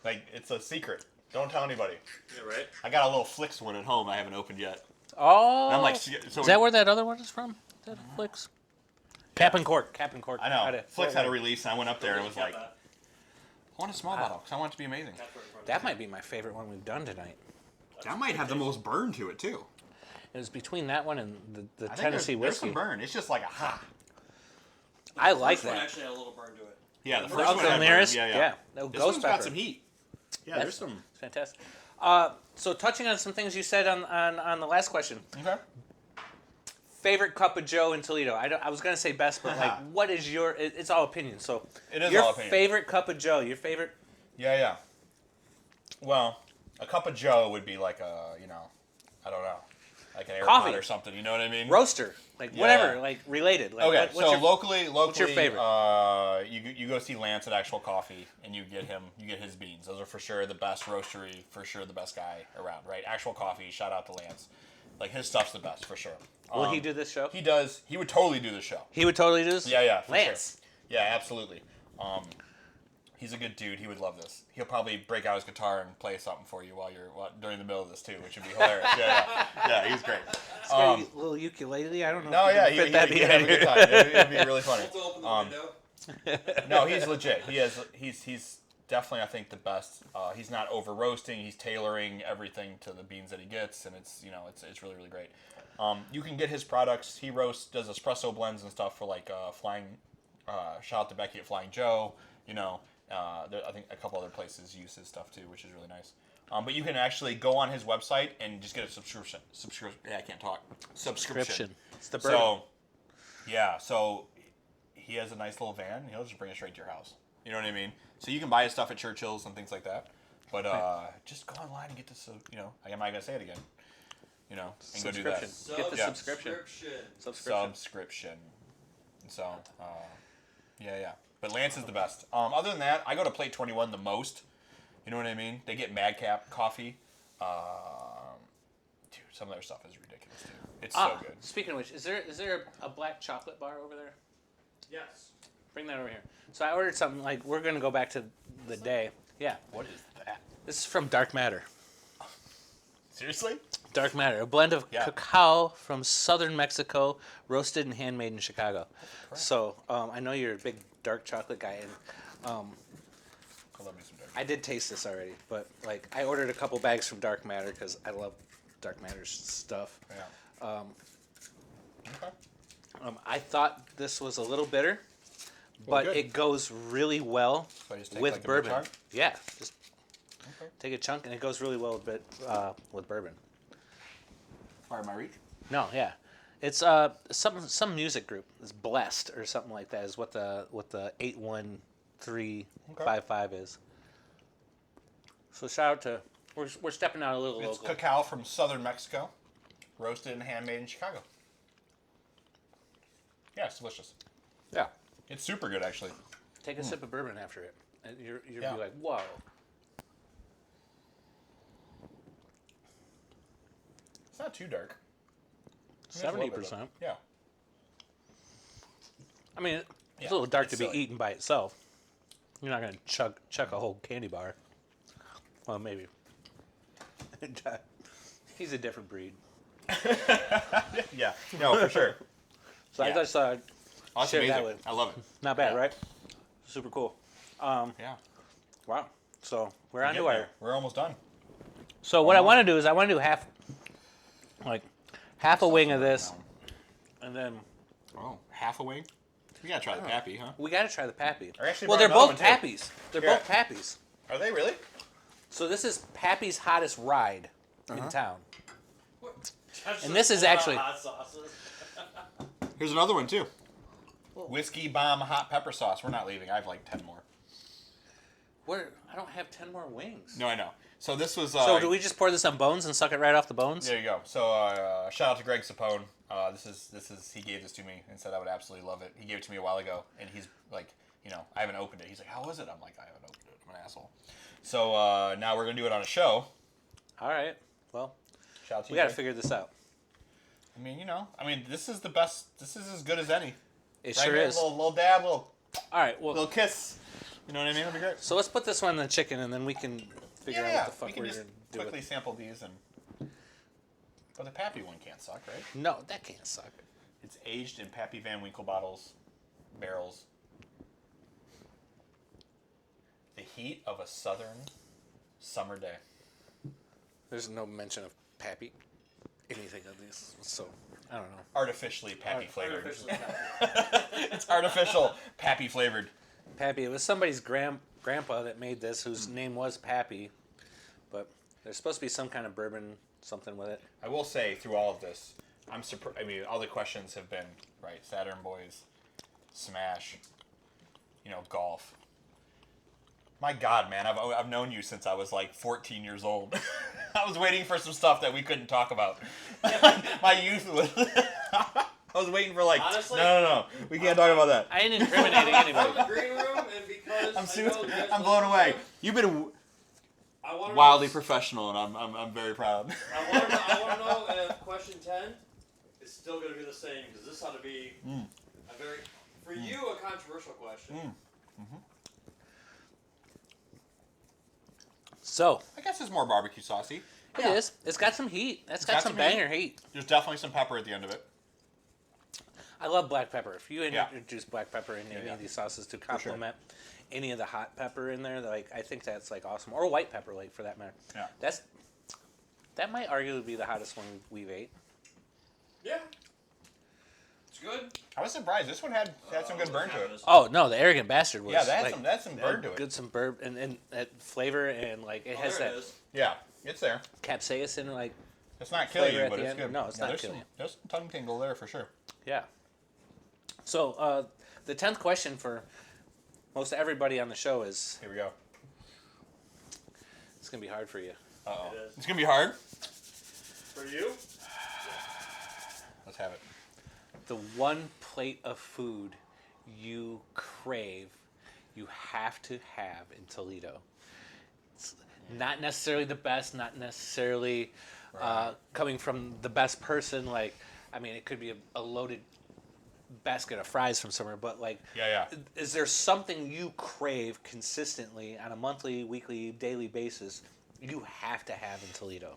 Speaker 1: Like, it's a secret. Don't tell anybody.
Speaker 2: Yeah, right?
Speaker 1: I got a little Flicks one at home I haven't opened yet.
Speaker 3: Oh.
Speaker 1: And I'm like, so
Speaker 3: is that where that other one is from? Is that Flicks? Cap and cork.
Speaker 1: I know. Flicks had a release, and I went up there and was like, I
Speaker 2: That.
Speaker 1: want a small bottle, because I want it to be amazing.
Speaker 3: That might be my favorite one we've done tonight.
Speaker 1: That might have the most burn to it, too.
Speaker 3: It was between that one and the
Speaker 1: I think
Speaker 3: Tennessee
Speaker 1: there's
Speaker 3: whiskey.
Speaker 1: some burn. It's just like a ha.
Speaker 3: I like
Speaker 2: First one
Speaker 3: that.
Speaker 2: actually had a little burn to it.
Speaker 1: Yeah, the
Speaker 2: The
Speaker 1: first
Speaker 3: Uncle
Speaker 1: one had burn.
Speaker 3: Nearest?
Speaker 1: Yeah.
Speaker 3: No,
Speaker 1: This
Speaker 3: ghost
Speaker 1: one's
Speaker 3: pepper.
Speaker 1: got some heat. Yeah,
Speaker 3: That's
Speaker 1: there's some.
Speaker 3: It's fantastic. So touching on some things you said on the last question.
Speaker 1: Okay.
Speaker 3: Favorite cup of Joe in Toledo. I was gonna say best, but like, what is your? It's all opinion. So
Speaker 1: It is
Speaker 3: your
Speaker 1: all opinion.
Speaker 3: favorite cup of Joe. Your favorite.
Speaker 1: Yeah. Well, a cup of Joe would be like I don't know, like an
Speaker 3: Coffee.
Speaker 1: AirPod or something. You know what I mean?
Speaker 3: Roaster, like
Speaker 1: Yeah.
Speaker 3: whatever, like related. Like,
Speaker 1: Okay,
Speaker 3: what's
Speaker 1: so
Speaker 3: your,
Speaker 1: locally,
Speaker 3: what's your favorite?
Speaker 1: You go see Lance at Actual Coffee, and you get his beans. Those are for sure the best roastery, for sure the best guy around, right? Actual Coffee, shout out to Lance. Like, his stuff's the best for sure.
Speaker 3: Will he do this show?
Speaker 1: He does. He would totally do the show.
Speaker 3: He would totally do this.
Speaker 1: Yeah, for
Speaker 3: Lance.
Speaker 1: sure. Yeah, absolutely. He's a good dude. He would love this. He'll probably break out his guitar and play something for you during the middle of this too, which would be hilarious. Yeah, he's great.
Speaker 3: He's got a little ukulele. I don't know.
Speaker 1: No,
Speaker 3: if
Speaker 1: yeah,
Speaker 3: you can
Speaker 1: he'd
Speaker 3: fit that
Speaker 1: have a
Speaker 3: behind
Speaker 1: good
Speaker 3: here.
Speaker 1: time. It'd be really funny.
Speaker 2: Don't open the window.
Speaker 1: No, he's legit. He's definitely, I think, the best. He's not over roasting. He's tailoring everything to the beans that he gets, and it's really, really great. You can get his products. He does espresso blends and stuff for like Flying. Shout out to Becky at Flying Joe. I think a couple other places use his stuff too, which is really nice. But you can actually go on his website and just get a subscription. Yeah, I can't talk. Subscription.
Speaker 3: It's the bourbon.
Speaker 1: So he has a nice little van. He'll just bring it straight to your house. You know what I mean? So you can buy his stuff at Churchill's and things like that. But just go online and get this. I'm not gonna say it again. And go do that.
Speaker 3: Get the subscription.
Speaker 1: Subscription. So, yeah. But Lance is the best. Other than that, I go to Plate 21 the most. You know what I mean? They get Madcap coffee. Dude, some of their stuff is ridiculous too. It's so good.
Speaker 3: Speaking of which, is there a black chocolate bar over there?
Speaker 2: Yes.
Speaker 3: Bring that over here. So I ordered something like we're gonna go back to the day. Yeah.
Speaker 1: What is that?
Speaker 3: This is from Dark Matter.
Speaker 1: Seriously?
Speaker 3: Dark Matter, a blend of cacao from southern Mexico, roasted and handmade in Chicago. So I know you're a big dark chocolate guy, and
Speaker 1: I love me some dark.
Speaker 3: I did taste this already. But like, I ordered a couple bags from Dark Matter because I love Dark Matter's stuff.
Speaker 1: Yeah. Okay.
Speaker 3: I thought this was a little bitter, but
Speaker 1: good.
Speaker 3: it goes really well
Speaker 1: So I just take
Speaker 3: with
Speaker 1: like a big
Speaker 3: bourbon.
Speaker 1: chunk?
Speaker 3: Yeah, just
Speaker 1: Okay.
Speaker 3: take a chunk, and it goes really well with bourbon.
Speaker 1: Fire my reach.
Speaker 3: No, yeah, it's some music group. It's Blessed or something like that. Is what the 81355 is. So shout out to we're stepping out a little
Speaker 1: It's
Speaker 3: local.
Speaker 1: cacao from southern Mexico, roasted and handmade in Chicago. Yeah, it's delicious.
Speaker 3: Yeah,
Speaker 1: It's super good, actually.
Speaker 3: take a sip of bourbon after it, and you're
Speaker 1: Yeah.
Speaker 3: be like, whoa.
Speaker 1: It's not too dark. There's a little bit of-
Speaker 3: 70%.
Speaker 1: Yeah.
Speaker 3: I mean, it's
Speaker 1: Yeah,
Speaker 3: a little dark
Speaker 1: it's
Speaker 3: to be
Speaker 1: silly.
Speaker 3: eaten by itself. You're not gonna chuck a whole candy bar. Well, maybe. He's a different breed.
Speaker 1: Yeah. No, for sure.
Speaker 3: So
Speaker 1: Yeah.
Speaker 3: I just thought,
Speaker 1: Oh, that's
Speaker 3: Share that
Speaker 1: amazing.
Speaker 3: with-
Speaker 1: I love it.
Speaker 3: not bad,
Speaker 1: Yeah.
Speaker 3: right? Super cool.
Speaker 1: Yeah.
Speaker 3: Wow. So we're on to
Speaker 1: Getting
Speaker 3: our.
Speaker 1: there. We're almost done.
Speaker 3: So what I want to do is I want to do half half a wing of
Speaker 1: Something
Speaker 3: this,
Speaker 1: down.
Speaker 3: and then
Speaker 1: Oh, half a wing? We gotta try the pappy, huh?
Speaker 3: we got to try the Pappy.
Speaker 1: I actually
Speaker 3: Well,
Speaker 1: brought
Speaker 3: they're
Speaker 1: another
Speaker 3: both
Speaker 1: one, too.
Speaker 3: Pappies. They're
Speaker 1: Yeah.
Speaker 3: both Pappies.
Speaker 1: Are they really?
Speaker 3: So this is Pappy's hottest ride in town.
Speaker 2: That's
Speaker 3: And
Speaker 2: just
Speaker 3: this is
Speaker 2: full out
Speaker 3: actually-
Speaker 2: hot sauces.
Speaker 1: Here's another one, too. Whiskey Bomb Hot Pepper Sauce. We're not leaving. I have like 10 more.
Speaker 3: I don't have 10 more wings.
Speaker 1: No, I know. So this was...
Speaker 3: So do we just pour this on bones and suck it right off the bones?
Speaker 1: There you go. So shout out to Greg Sapone. This is he gave this to me and said I would absolutely love it. He gave it to me a while ago, and he's like, I haven't opened it. He's like, how was it? I'm like, I haven't opened it. I'm an asshole. So now we're gonna do it on a show.
Speaker 3: All right. Well,
Speaker 1: Shout out to
Speaker 3: we
Speaker 1: you.
Speaker 3: got to
Speaker 1: Greg.
Speaker 3: figure this out.
Speaker 1: I mean, this is the best. This is as good as any.
Speaker 3: It
Speaker 1: Right
Speaker 3: sure
Speaker 1: here,
Speaker 3: is.
Speaker 1: Little dab, little
Speaker 3: All right. Well,
Speaker 1: little kiss. You know what I mean? That'd be great.
Speaker 3: so let's put this one in the chicken, and then we can figure out what the fuck
Speaker 1: we can
Speaker 3: we're
Speaker 1: just
Speaker 3: going to do
Speaker 1: quickly
Speaker 3: with it.
Speaker 1: sample these and. But the Pappy one can't suck, right?
Speaker 3: No, that can't suck.
Speaker 1: It's aged in Pappy Van Winkle bottles, barrels. The heat of a southern summer day.
Speaker 3: There's no mention of Pappy, anything of this, so I don't know.
Speaker 1: Artificially Pappy flavored.
Speaker 2: Artificially happy.
Speaker 1: It's artificial Pappy flavored.
Speaker 3: Pappy, it was somebody's grandpa that made this, whose name was Pappy, but there's supposed to be some kind of bourbon, something with it.
Speaker 1: I will say, through all of this, I'm surprised. I mean, all the questions have been, right, Saturn Boys, Smash, golf. My God, man, I've known you since I was like 14 years old. I was waiting for some stuff that we couldn't talk about. My youth was... I was waiting for like,
Speaker 2: Honestly,
Speaker 1: no, we can't talk about that.
Speaker 3: I ain't incriminating
Speaker 2: From
Speaker 3: anybody.
Speaker 2: the green room, and because
Speaker 1: I'm blown away. You've been
Speaker 2: I wanna
Speaker 1: wildly
Speaker 2: know,
Speaker 1: professional, and I'm very proud.
Speaker 2: I want to know if question 10 is still going to be the same, because this ought to be a very, for you, a controversial question.
Speaker 3: So,
Speaker 1: I guess it's more barbecue saucy.
Speaker 3: it is. It's got some heat. It's got some
Speaker 1: some
Speaker 3: banger heat.
Speaker 1: There's definitely some pepper at the end of it.
Speaker 3: I love black pepper. If you
Speaker 1: Yeah.
Speaker 3: introduce black pepper in any
Speaker 1: yeah.
Speaker 3: of these sauces to complement any of the hot pepper in there, like I think that's like awesome. Or white pepper, like for that matter.
Speaker 1: Yeah.
Speaker 3: That might arguably be the hottest one we've ate.
Speaker 2: Yeah. It's good.
Speaker 1: I was surprised. This one had some good burn to it.
Speaker 3: Oh no, the arrogant bastard was.
Speaker 1: Yeah, that
Speaker 3: like,
Speaker 1: had some burn to it.
Speaker 3: Good, some bourbon and that flavor and like it has
Speaker 2: there
Speaker 3: that
Speaker 2: it is.
Speaker 1: Yeah, it's there.
Speaker 3: capsaicin like
Speaker 1: It's not killing
Speaker 3: Flavor
Speaker 1: you,
Speaker 3: at
Speaker 1: but
Speaker 3: the
Speaker 1: it's
Speaker 3: end?
Speaker 1: good.
Speaker 3: No, it's not
Speaker 1: there's
Speaker 3: killing
Speaker 1: some,
Speaker 3: you.
Speaker 1: There's some tongue tingle there for sure.
Speaker 3: yeah. So the 10th question for most everybody on the show is
Speaker 1: Here we go.
Speaker 3: it's gonna be hard for you.
Speaker 1: Uh-oh.
Speaker 2: It is.
Speaker 1: It's going to be hard.
Speaker 2: For you?
Speaker 1: Let's have it.
Speaker 3: The one plate of food you crave, you have to have in Toledo. It's not necessarily the best, not necessarily coming from the best person. Like, I mean, it could be a loaded basket of fries from somewhere, but like,
Speaker 1: Yeah.
Speaker 3: is there something you crave consistently on a monthly, weekly, daily basis you have to have in Toledo?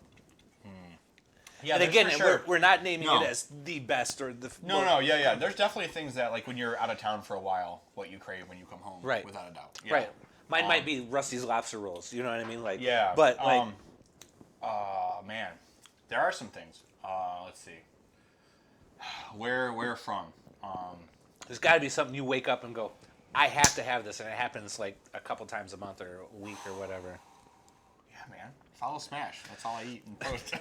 Speaker 1: Yeah,
Speaker 3: And
Speaker 1: there's
Speaker 3: again,
Speaker 1: for sure.
Speaker 3: we're not naming
Speaker 1: No.
Speaker 3: it as the best or the...
Speaker 1: No, yeah. There's definitely things that, like, when you're out of town for a while, what you crave when you come home.
Speaker 3: Right.
Speaker 1: Without a doubt. Yeah.
Speaker 3: Right. Mine might be Rusty's lobster rolls. You know what I mean? Like,
Speaker 1: Yeah.
Speaker 3: But like,
Speaker 1: man, there are some things. Let's see. Where from?
Speaker 3: there's got to be something you wake up and go, I have to have this, and it happens like a couple times a month or a week or whatever.
Speaker 1: Yeah, man. Follow Smash. That's all I eat and post.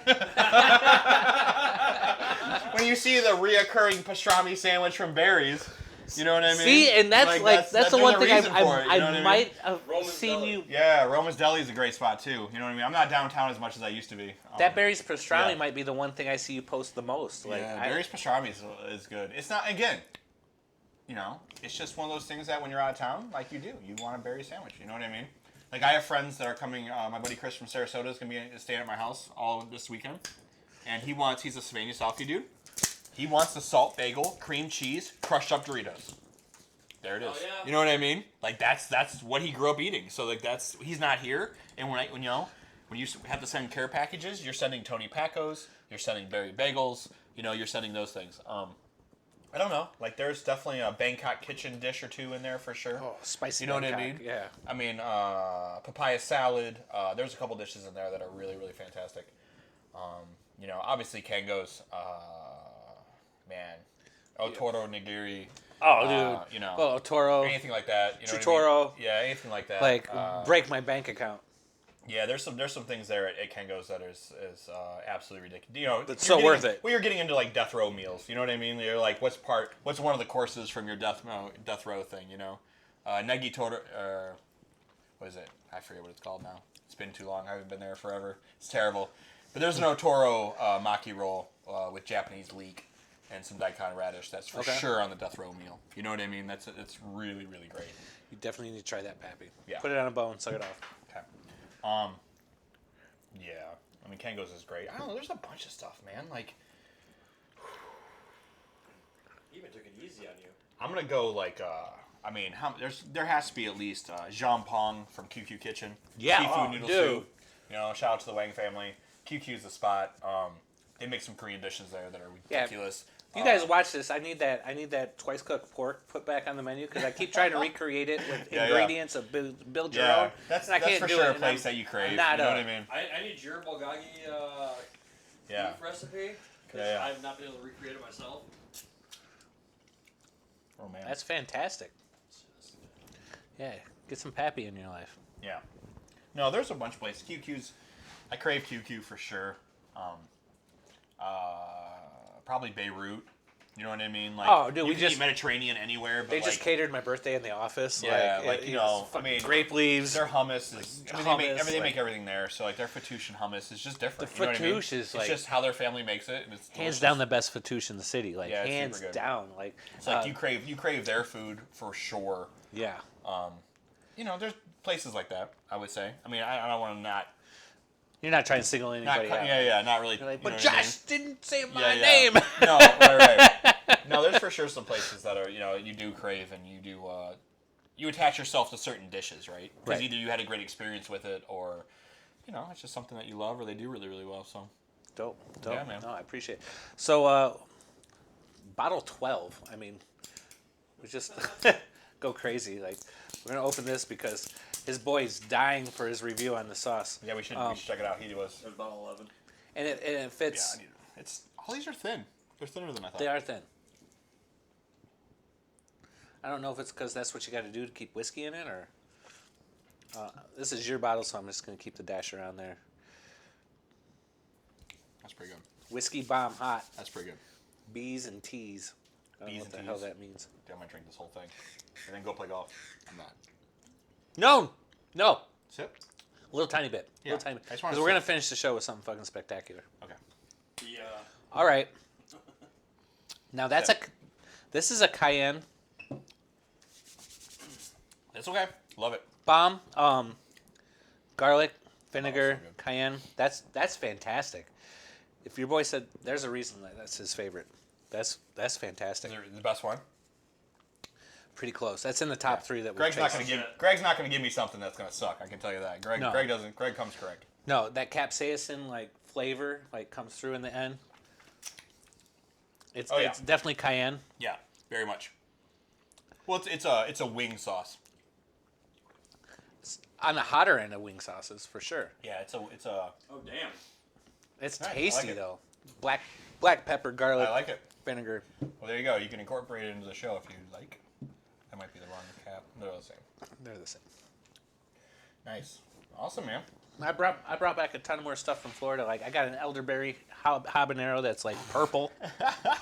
Speaker 1: When you see the reoccurring pastrami sandwich from Barry's, you know what I mean?
Speaker 3: See, and that's that's the
Speaker 1: there's
Speaker 3: one
Speaker 1: a
Speaker 3: thing
Speaker 1: reason for it, you know what
Speaker 3: I
Speaker 1: I mean?
Speaker 3: might have
Speaker 2: Roman's
Speaker 3: seen
Speaker 2: Deli.
Speaker 3: you.
Speaker 1: Yeah, Roma's Deli is a great spot too. You know what I mean? I'm not downtown as much as I used to be.
Speaker 3: That Barry's pastrami
Speaker 1: yeah.
Speaker 3: might be the one thing I see you post the most. Like,
Speaker 1: yeah, Barry's pastrami is good. It's not, again, it's just one of those things that when you're out of town, like you do, you want a Barry sandwich. You know what I mean? Like, I have friends that are coming. My buddy Chris from Sarasota is going to be staying at my house all this weekend. And he's a Sylvania Southie dude. He wants the salt bagel, cream cheese, crushed up Doritos. There it is.
Speaker 2: Oh, yeah.
Speaker 1: You know what I mean? Like, that's what he grew up eating. So, like, he's not here. And when you have to send care packages, you're sending Tony Pacos, you're sending Barry Bagels, you're sending those things. I don't know. Like, there's definitely a Bangkok kitchen dish or two in there for sure.
Speaker 3: oh, spicy.
Speaker 1: You know what I
Speaker 3: Bangkok,
Speaker 1: mean?
Speaker 3: Yeah.
Speaker 1: I mean, papaya salad. There's a couple dishes in there that are really, really fantastic. Obviously Kengo's man. Otoro nigiri.
Speaker 3: Oh, dude.
Speaker 1: You know,
Speaker 3: Oh, Toro.
Speaker 1: anything like that. You know
Speaker 3: Chutoro.
Speaker 1: what I mean? Yeah, anything like that.
Speaker 3: Like, break my bank account.
Speaker 1: Yeah, there's some things there at Kengo's that is absolutely ridiculous. You know,
Speaker 3: It's so worth it.
Speaker 1: Well, you're getting into like death row meals. You know what I mean? You're like, what's one of the courses from your death row thing? You know, negi toro. What is it? I forget what it's called now. It's been too long. I haven't been there forever. It's terrible. But there's an Otoro maki roll with Japanese leek and some daikon radish. That's for sure on the death row meal. You know what I mean? It's really, really great.
Speaker 3: You definitely need to try that, Pappy.
Speaker 1: Yeah.
Speaker 3: Put it on a bone, suck it off.
Speaker 1: Okay. Yeah. I mean, Kengo's is great. I don't know. There's a bunch of stuff, man. Like,
Speaker 2: He even took it easy on you.
Speaker 1: I'm gonna go like. I mean, there has to be at least Jean Pong from QQ Kitchen.
Speaker 3: Yeah,
Speaker 1: Seafood noodle
Speaker 3: dude.
Speaker 1: soup. You know, shout out to the Wang family. QQ's the spot. They make some Korean dishes there that are ridiculous.
Speaker 3: If you guys watch this, I need that twice cooked pork put back on the menu because I keep trying to recreate it with ingredients of build your own.
Speaker 1: That's
Speaker 3: and I can't
Speaker 1: for
Speaker 3: do
Speaker 1: sure
Speaker 3: it,
Speaker 1: a place that you crave. You
Speaker 3: not
Speaker 1: know what I mean?
Speaker 2: I need your bulgogi beef recipe because I've not been able to recreate it myself.
Speaker 1: Oh man,
Speaker 3: That's fantastic. Yeah, get some Pappy in your life.
Speaker 1: yeah. No, there's a bunch of places. QQ's, I crave QQ for sure. Probably Beirut. You know what I mean? Like,
Speaker 3: Oh, dude,
Speaker 1: you
Speaker 3: we
Speaker 1: can
Speaker 3: just-
Speaker 1: eat Mediterranean anywhere. But
Speaker 3: They just
Speaker 1: like,
Speaker 3: catered my birthday in the office.
Speaker 1: Yeah,
Speaker 3: like
Speaker 1: you know, I mean,
Speaker 3: grape leaves.
Speaker 1: their hummus is. I mean,
Speaker 3: hummus,
Speaker 1: they make everything there. So like their fattoush and hummus is just different.
Speaker 3: The
Speaker 1: you know what I mean?
Speaker 3: fattoush is, like-
Speaker 1: it's just how their family makes it. And it's
Speaker 3: hands
Speaker 1: delicious.
Speaker 3: down the best fattoush in the city. Like
Speaker 1: Yeah, it's
Speaker 3: hands
Speaker 1: super good.
Speaker 3: down. Like
Speaker 1: It's like you crave their food for sure.
Speaker 3: yeah.
Speaker 1: You know, there's places like that. I would say. I mean, I don't want to not.
Speaker 3: You're not trying to single anybody out.
Speaker 1: Yeah, not really.
Speaker 3: You're like,
Speaker 1: you
Speaker 3: but
Speaker 1: know what I mean?
Speaker 3: Josh didn't say my
Speaker 1: Yeah, yeah.
Speaker 3: name.
Speaker 1: No, right. No, there's for sure some places that are, you know, you do crave and you do, you attach yourself to certain dishes, right? Because
Speaker 3: Right.
Speaker 1: either you had a great experience with it or, you know, it's just something that you love or they do really, really well. So,
Speaker 3: Dope.
Speaker 1: Yeah, man.
Speaker 3: No, I appreciate it. So, bottle 12. I mean, we just go crazy. Like, we're going to open this because his boy's dying for his review on the sauce.
Speaker 1: yeah, we should check it out. He was.
Speaker 2: There's about 11.
Speaker 3: And it fits.
Speaker 1: Yeah, all these are thin. They're thinner than I thought.
Speaker 3: They are thin. I don't know if it's because that's what you got to do to keep whiskey in it, or this is your bottle, so I'm just going to keep the dasher on there.
Speaker 1: That's pretty good.
Speaker 3: Whiskey bomb hot.
Speaker 1: That's pretty good.
Speaker 3: B's and T's. I don't know
Speaker 1: B's
Speaker 3: what the
Speaker 1: and
Speaker 3: hell
Speaker 1: T's.
Speaker 3: that means.
Speaker 1: I'm gonna drink this whole thing and then go play golf. I'm not.
Speaker 3: No.
Speaker 1: Sip.
Speaker 3: A little tiny bit.
Speaker 1: Yeah,
Speaker 3: Little tiny bit.
Speaker 1: I just wanna
Speaker 3: Because we're going to
Speaker 1: sip.
Speaker 3: finish the show with something fucking spectacular.
Speaker 1: Okay.
Speaker 2: The
Speaker 3: All right. Now that's
Speaker 1: Sip.
Speaker 3: this is a cayenne
Speaker 1: It's okay. Love it.
Speaker 3: bomb. Garlic, vinegar,
Speaker 1: so good.
Speaker 3: cayenne. That's fantastic. If your boy said there's a reason that that's his favorite. That's fantastic.
Speaker 1: Is it the best one?
Speaker 3: Pretty close. That's in the top three that we've
Speaker 1: Greg's not
Speaker 3: tasted.
Speaker 1: gonna give me something that's gonna suck. I can tell you that. Greg
Speaker 3: No.
Speaker 1: Greg comes correct.
Speaker 3: No, that capsaicin like flavor like comes through in the end. It's
Speaker 1: yeah.
Speaker 3: it's definitely cayenne.
Speaker 1: Yeah, very much. Well, it's a wing sauce.
Speaker 3: It's on the hotter end of wing sauces for sure.
Speaker 1: Yeah, it's a.
Speaker 2: oh damn.
Speaker 3: It's
Speaker 1: Nice, I like
Speaker 3: tasty
Speaker 1: it.
Speaker 3: though. Black pepper, garlic,
Speaker 1: I like it.
Speaker 3: vinegar.
Speaker 1: Well, there you go. You can incorporate it into the show if you like. That might be the wrong cap. They're the same.
Speaker 3: They're the same.
Speaker 1: Nice. Awesome, man.
Speaker 3: I brought back a ton more stuff from Florida. Like I got an elderberry habanero that's like purple.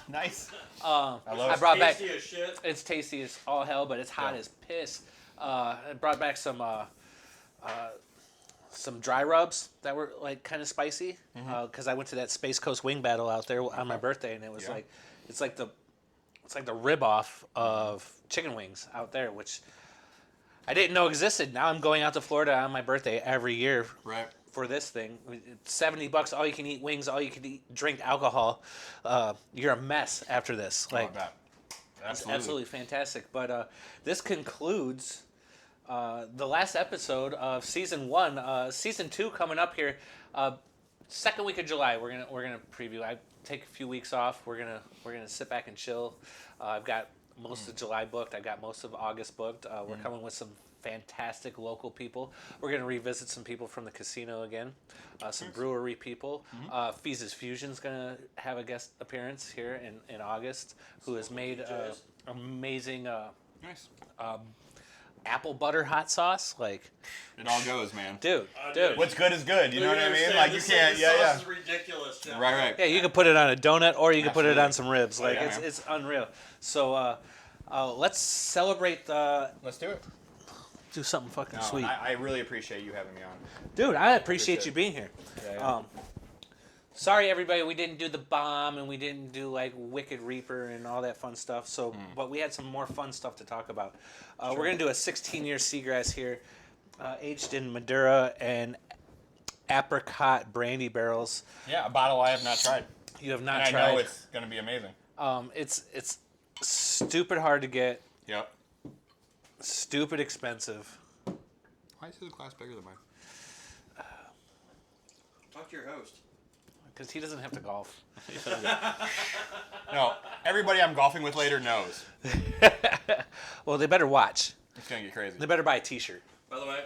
Speaker 1: Nice.
Speaker 3: I
Speaker 1: love it.
Speaker 3: brought back.
Speaker 2: Tasty as shit.
Speaker 3: It's tasty as all hell, but it's hot
Speaker 1: Yeah.
Speaker 3: as piss. I brought back some dry rubs that were like kind of spicy because I went to that Space Coast wing battle out there on my birthday, and it was
Speaker 1: Yeah.
Speaker 3: like it's like the rib off of chicken wings out there, which I didn't know existed. Now I'm going out to Florida on my birthday every year
Speaker 1: Right.
Speaker 3: for this thing. It's $70, all you can eat wings, all you can eat, drink alcohol. You're a mess after this.
Speaker 1: I
Speaker 3: Like
Speaker 1: like that.
Speaker 3: it's absolutely fantastic. But this concludes the last episode of season 1. Season 2 coming up here. Second week of July. We're gonna preview. I take a few weeks off. We're gonna sit back and chill. I've got most of July booked. I got most of August booked. We're coming with some fantastic local people. We're going to revisit some people from the casino again, some brewery people. Fee's Fusion's going to have a guest appearance here in August, who has made amazing
Speaker 1: Nice.
Speaker 3: apple butter hot sauce. Like,
Speaker 1: It all goes, man.
Speaker 3: dude.
Speaker 1: What's good is good. You know what I mean? Like, you can't.
Speaker 2: This sauce is ridiculous. Tim.
Speaker 1: Right.
Speaker 3: Yeah, you can put it on a donut or you can put it
Speaker 1: Absolutely.
Speaker 3: on some ribs. Like,
Speaker 1: yeah, man.
Speaker 3: it's unreal. So let's celebrate
Speaker 1: Let's do it.
Speaker 3: do something fucking
Speaker 1: No,
Speaker 3: sweet.
Speaker 1: I really appreciate you having me on.
Speaker 3: Dude, I appreciate you being here.
Speaker 1: Yeah.
Speaker 3: Sorry, everybody, we didn't do the bomb and we didn't do like Wicked Reaper and all that fun stuff. So, but we had some more fun stuff to talk about. We're gonna do a 16-year Seagrass here, aged in Madura and apricot brandy barrels.
Speaker 1: Yeah, a bottle I have not tried.
Speaker 3: You have not
Speaker 1: And
Speaker 3: tried.
Speaker 1: I know it's gonna be amazing.
Speaker 3: It's stupid hard to get,
Speaker 1: Yep.
Speaker 3: stupid expensive.
Speaker 1: Why is his glass bigger than mine?
Speaker 2: Talk to your host.
Speaker 3: Because he doesn't have to golf.
Speaker 1: No, everybody I'm golfing with later knows.
Speaker 3: Well, they better watch.
Speaker 1: It's gonna get crazy.
Speaker 3: They better buy a T-shirt.
Speaker 2: By the way,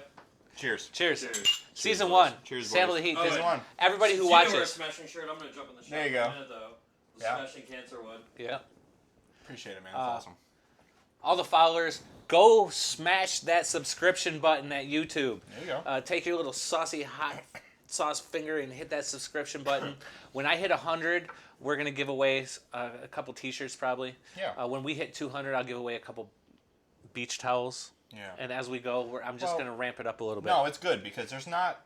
Speaker 1: Cheers.
Speaker 3: Cheers.
Speaker 2: cheers.
Speaker 3: Season
Speaker 1: boys.
Speaker 3: 1.
Speaker 1: Cheers,
Speaker 3: Sample
Speaker 1: boys.
Speaker 3: the heat.
Speaker 2: Oh,
Speaker 3: This-
Speaker 2: wait.
Speaker 1: One.
Speaker 3: Everybody who
Speaker 2: Since you wear a
Speaker 3: watches.
Speaker 2: smashing shirt, I'm gonna jump in the show.
Speaker 1: There you
Speaker 2: in
Speaker 1: go.
Speaker 2: a minute, though. The
Speaker 1: Yeah.
Speaker 2: Smashing Cancer one.
Speaker 3: Yeah.
Speaker 1: Appreciate it, man. That's awesome.
Speaker 3: All the followers, go smash that subscription button at YouTube.
Speaker 1: There you go.
Speaker 3: Take your little saucy hot sauce finger and hit that subscription button. When I hit 100, we're going to give away a couple T-shirts probably.
Speaker 1: Yeah.
Speaker 3: When we hit 200, I'll give away a couple beach towels.
Speaker 1: Yeah.
Speaker 3: And as we go, I'm just
Speaker 1: Well,
Speaker 3: going to ramp it up a little bit.
Speaker 1: No, it's good because there's not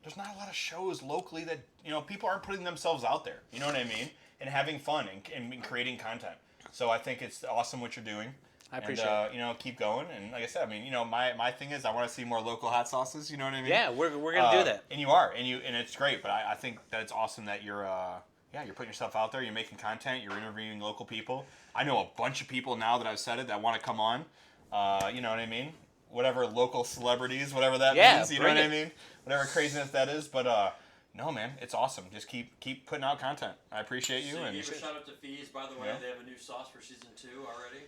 Speaker 1: a lot of shows locally that people aren't putting themselves out there. You know what I mean? And having fun and creating content. So I think it's awesome what you're doing.
Speaker 3: I appreciate it.
Speaker 1: Keep going. And like I said, I mean, my thing is I want to see more local hot sauces. You know what I mean?
Speaker 3: Yeah, we're going to do that.
Speaker 1: And you are, and it's great. But I think that it's awesome that you're putting yourself out there. You're making content. You're interviewing local people. I know a bunch of people now that I've said it that want to come on. You know what I mean? Whatever local celebrities, whatever that means. You know
Speaker 3: bring
Speaker 1: what I
Speaker 3: it.
Speaker 1: mean? Whatever craziness that is. But no, man, it's awesome. Just keep putting out content. I appreciate you.
Speaker 2: So
Speaker 1: And
Speaker 2: you gave a shout out to Fees, by the way.
Speaker 1: Yeah.
Speaker 2: They have a new sauce for season 2 already.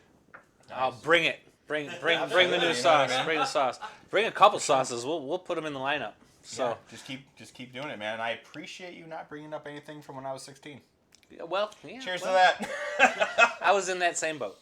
Speaker 3: I'll bring it. Bring the new
Speaker 1: Absolutely, you know
Speaker 3: sauce.
Speaker 1: what I mean?
Speaker 3: Bring the sauce. Bring a couple sauces. We'll put them in the lineup. So,
Speaker 1: yeah, just keep doing it, man. And I appreciate you not bringing up anything from when I was 16.
Speaker 3: well, yeah.
Speaker 1: Cheers
Speaker 3: well,
Speaker 1: to that.
Speaker 3: I was in that same boat.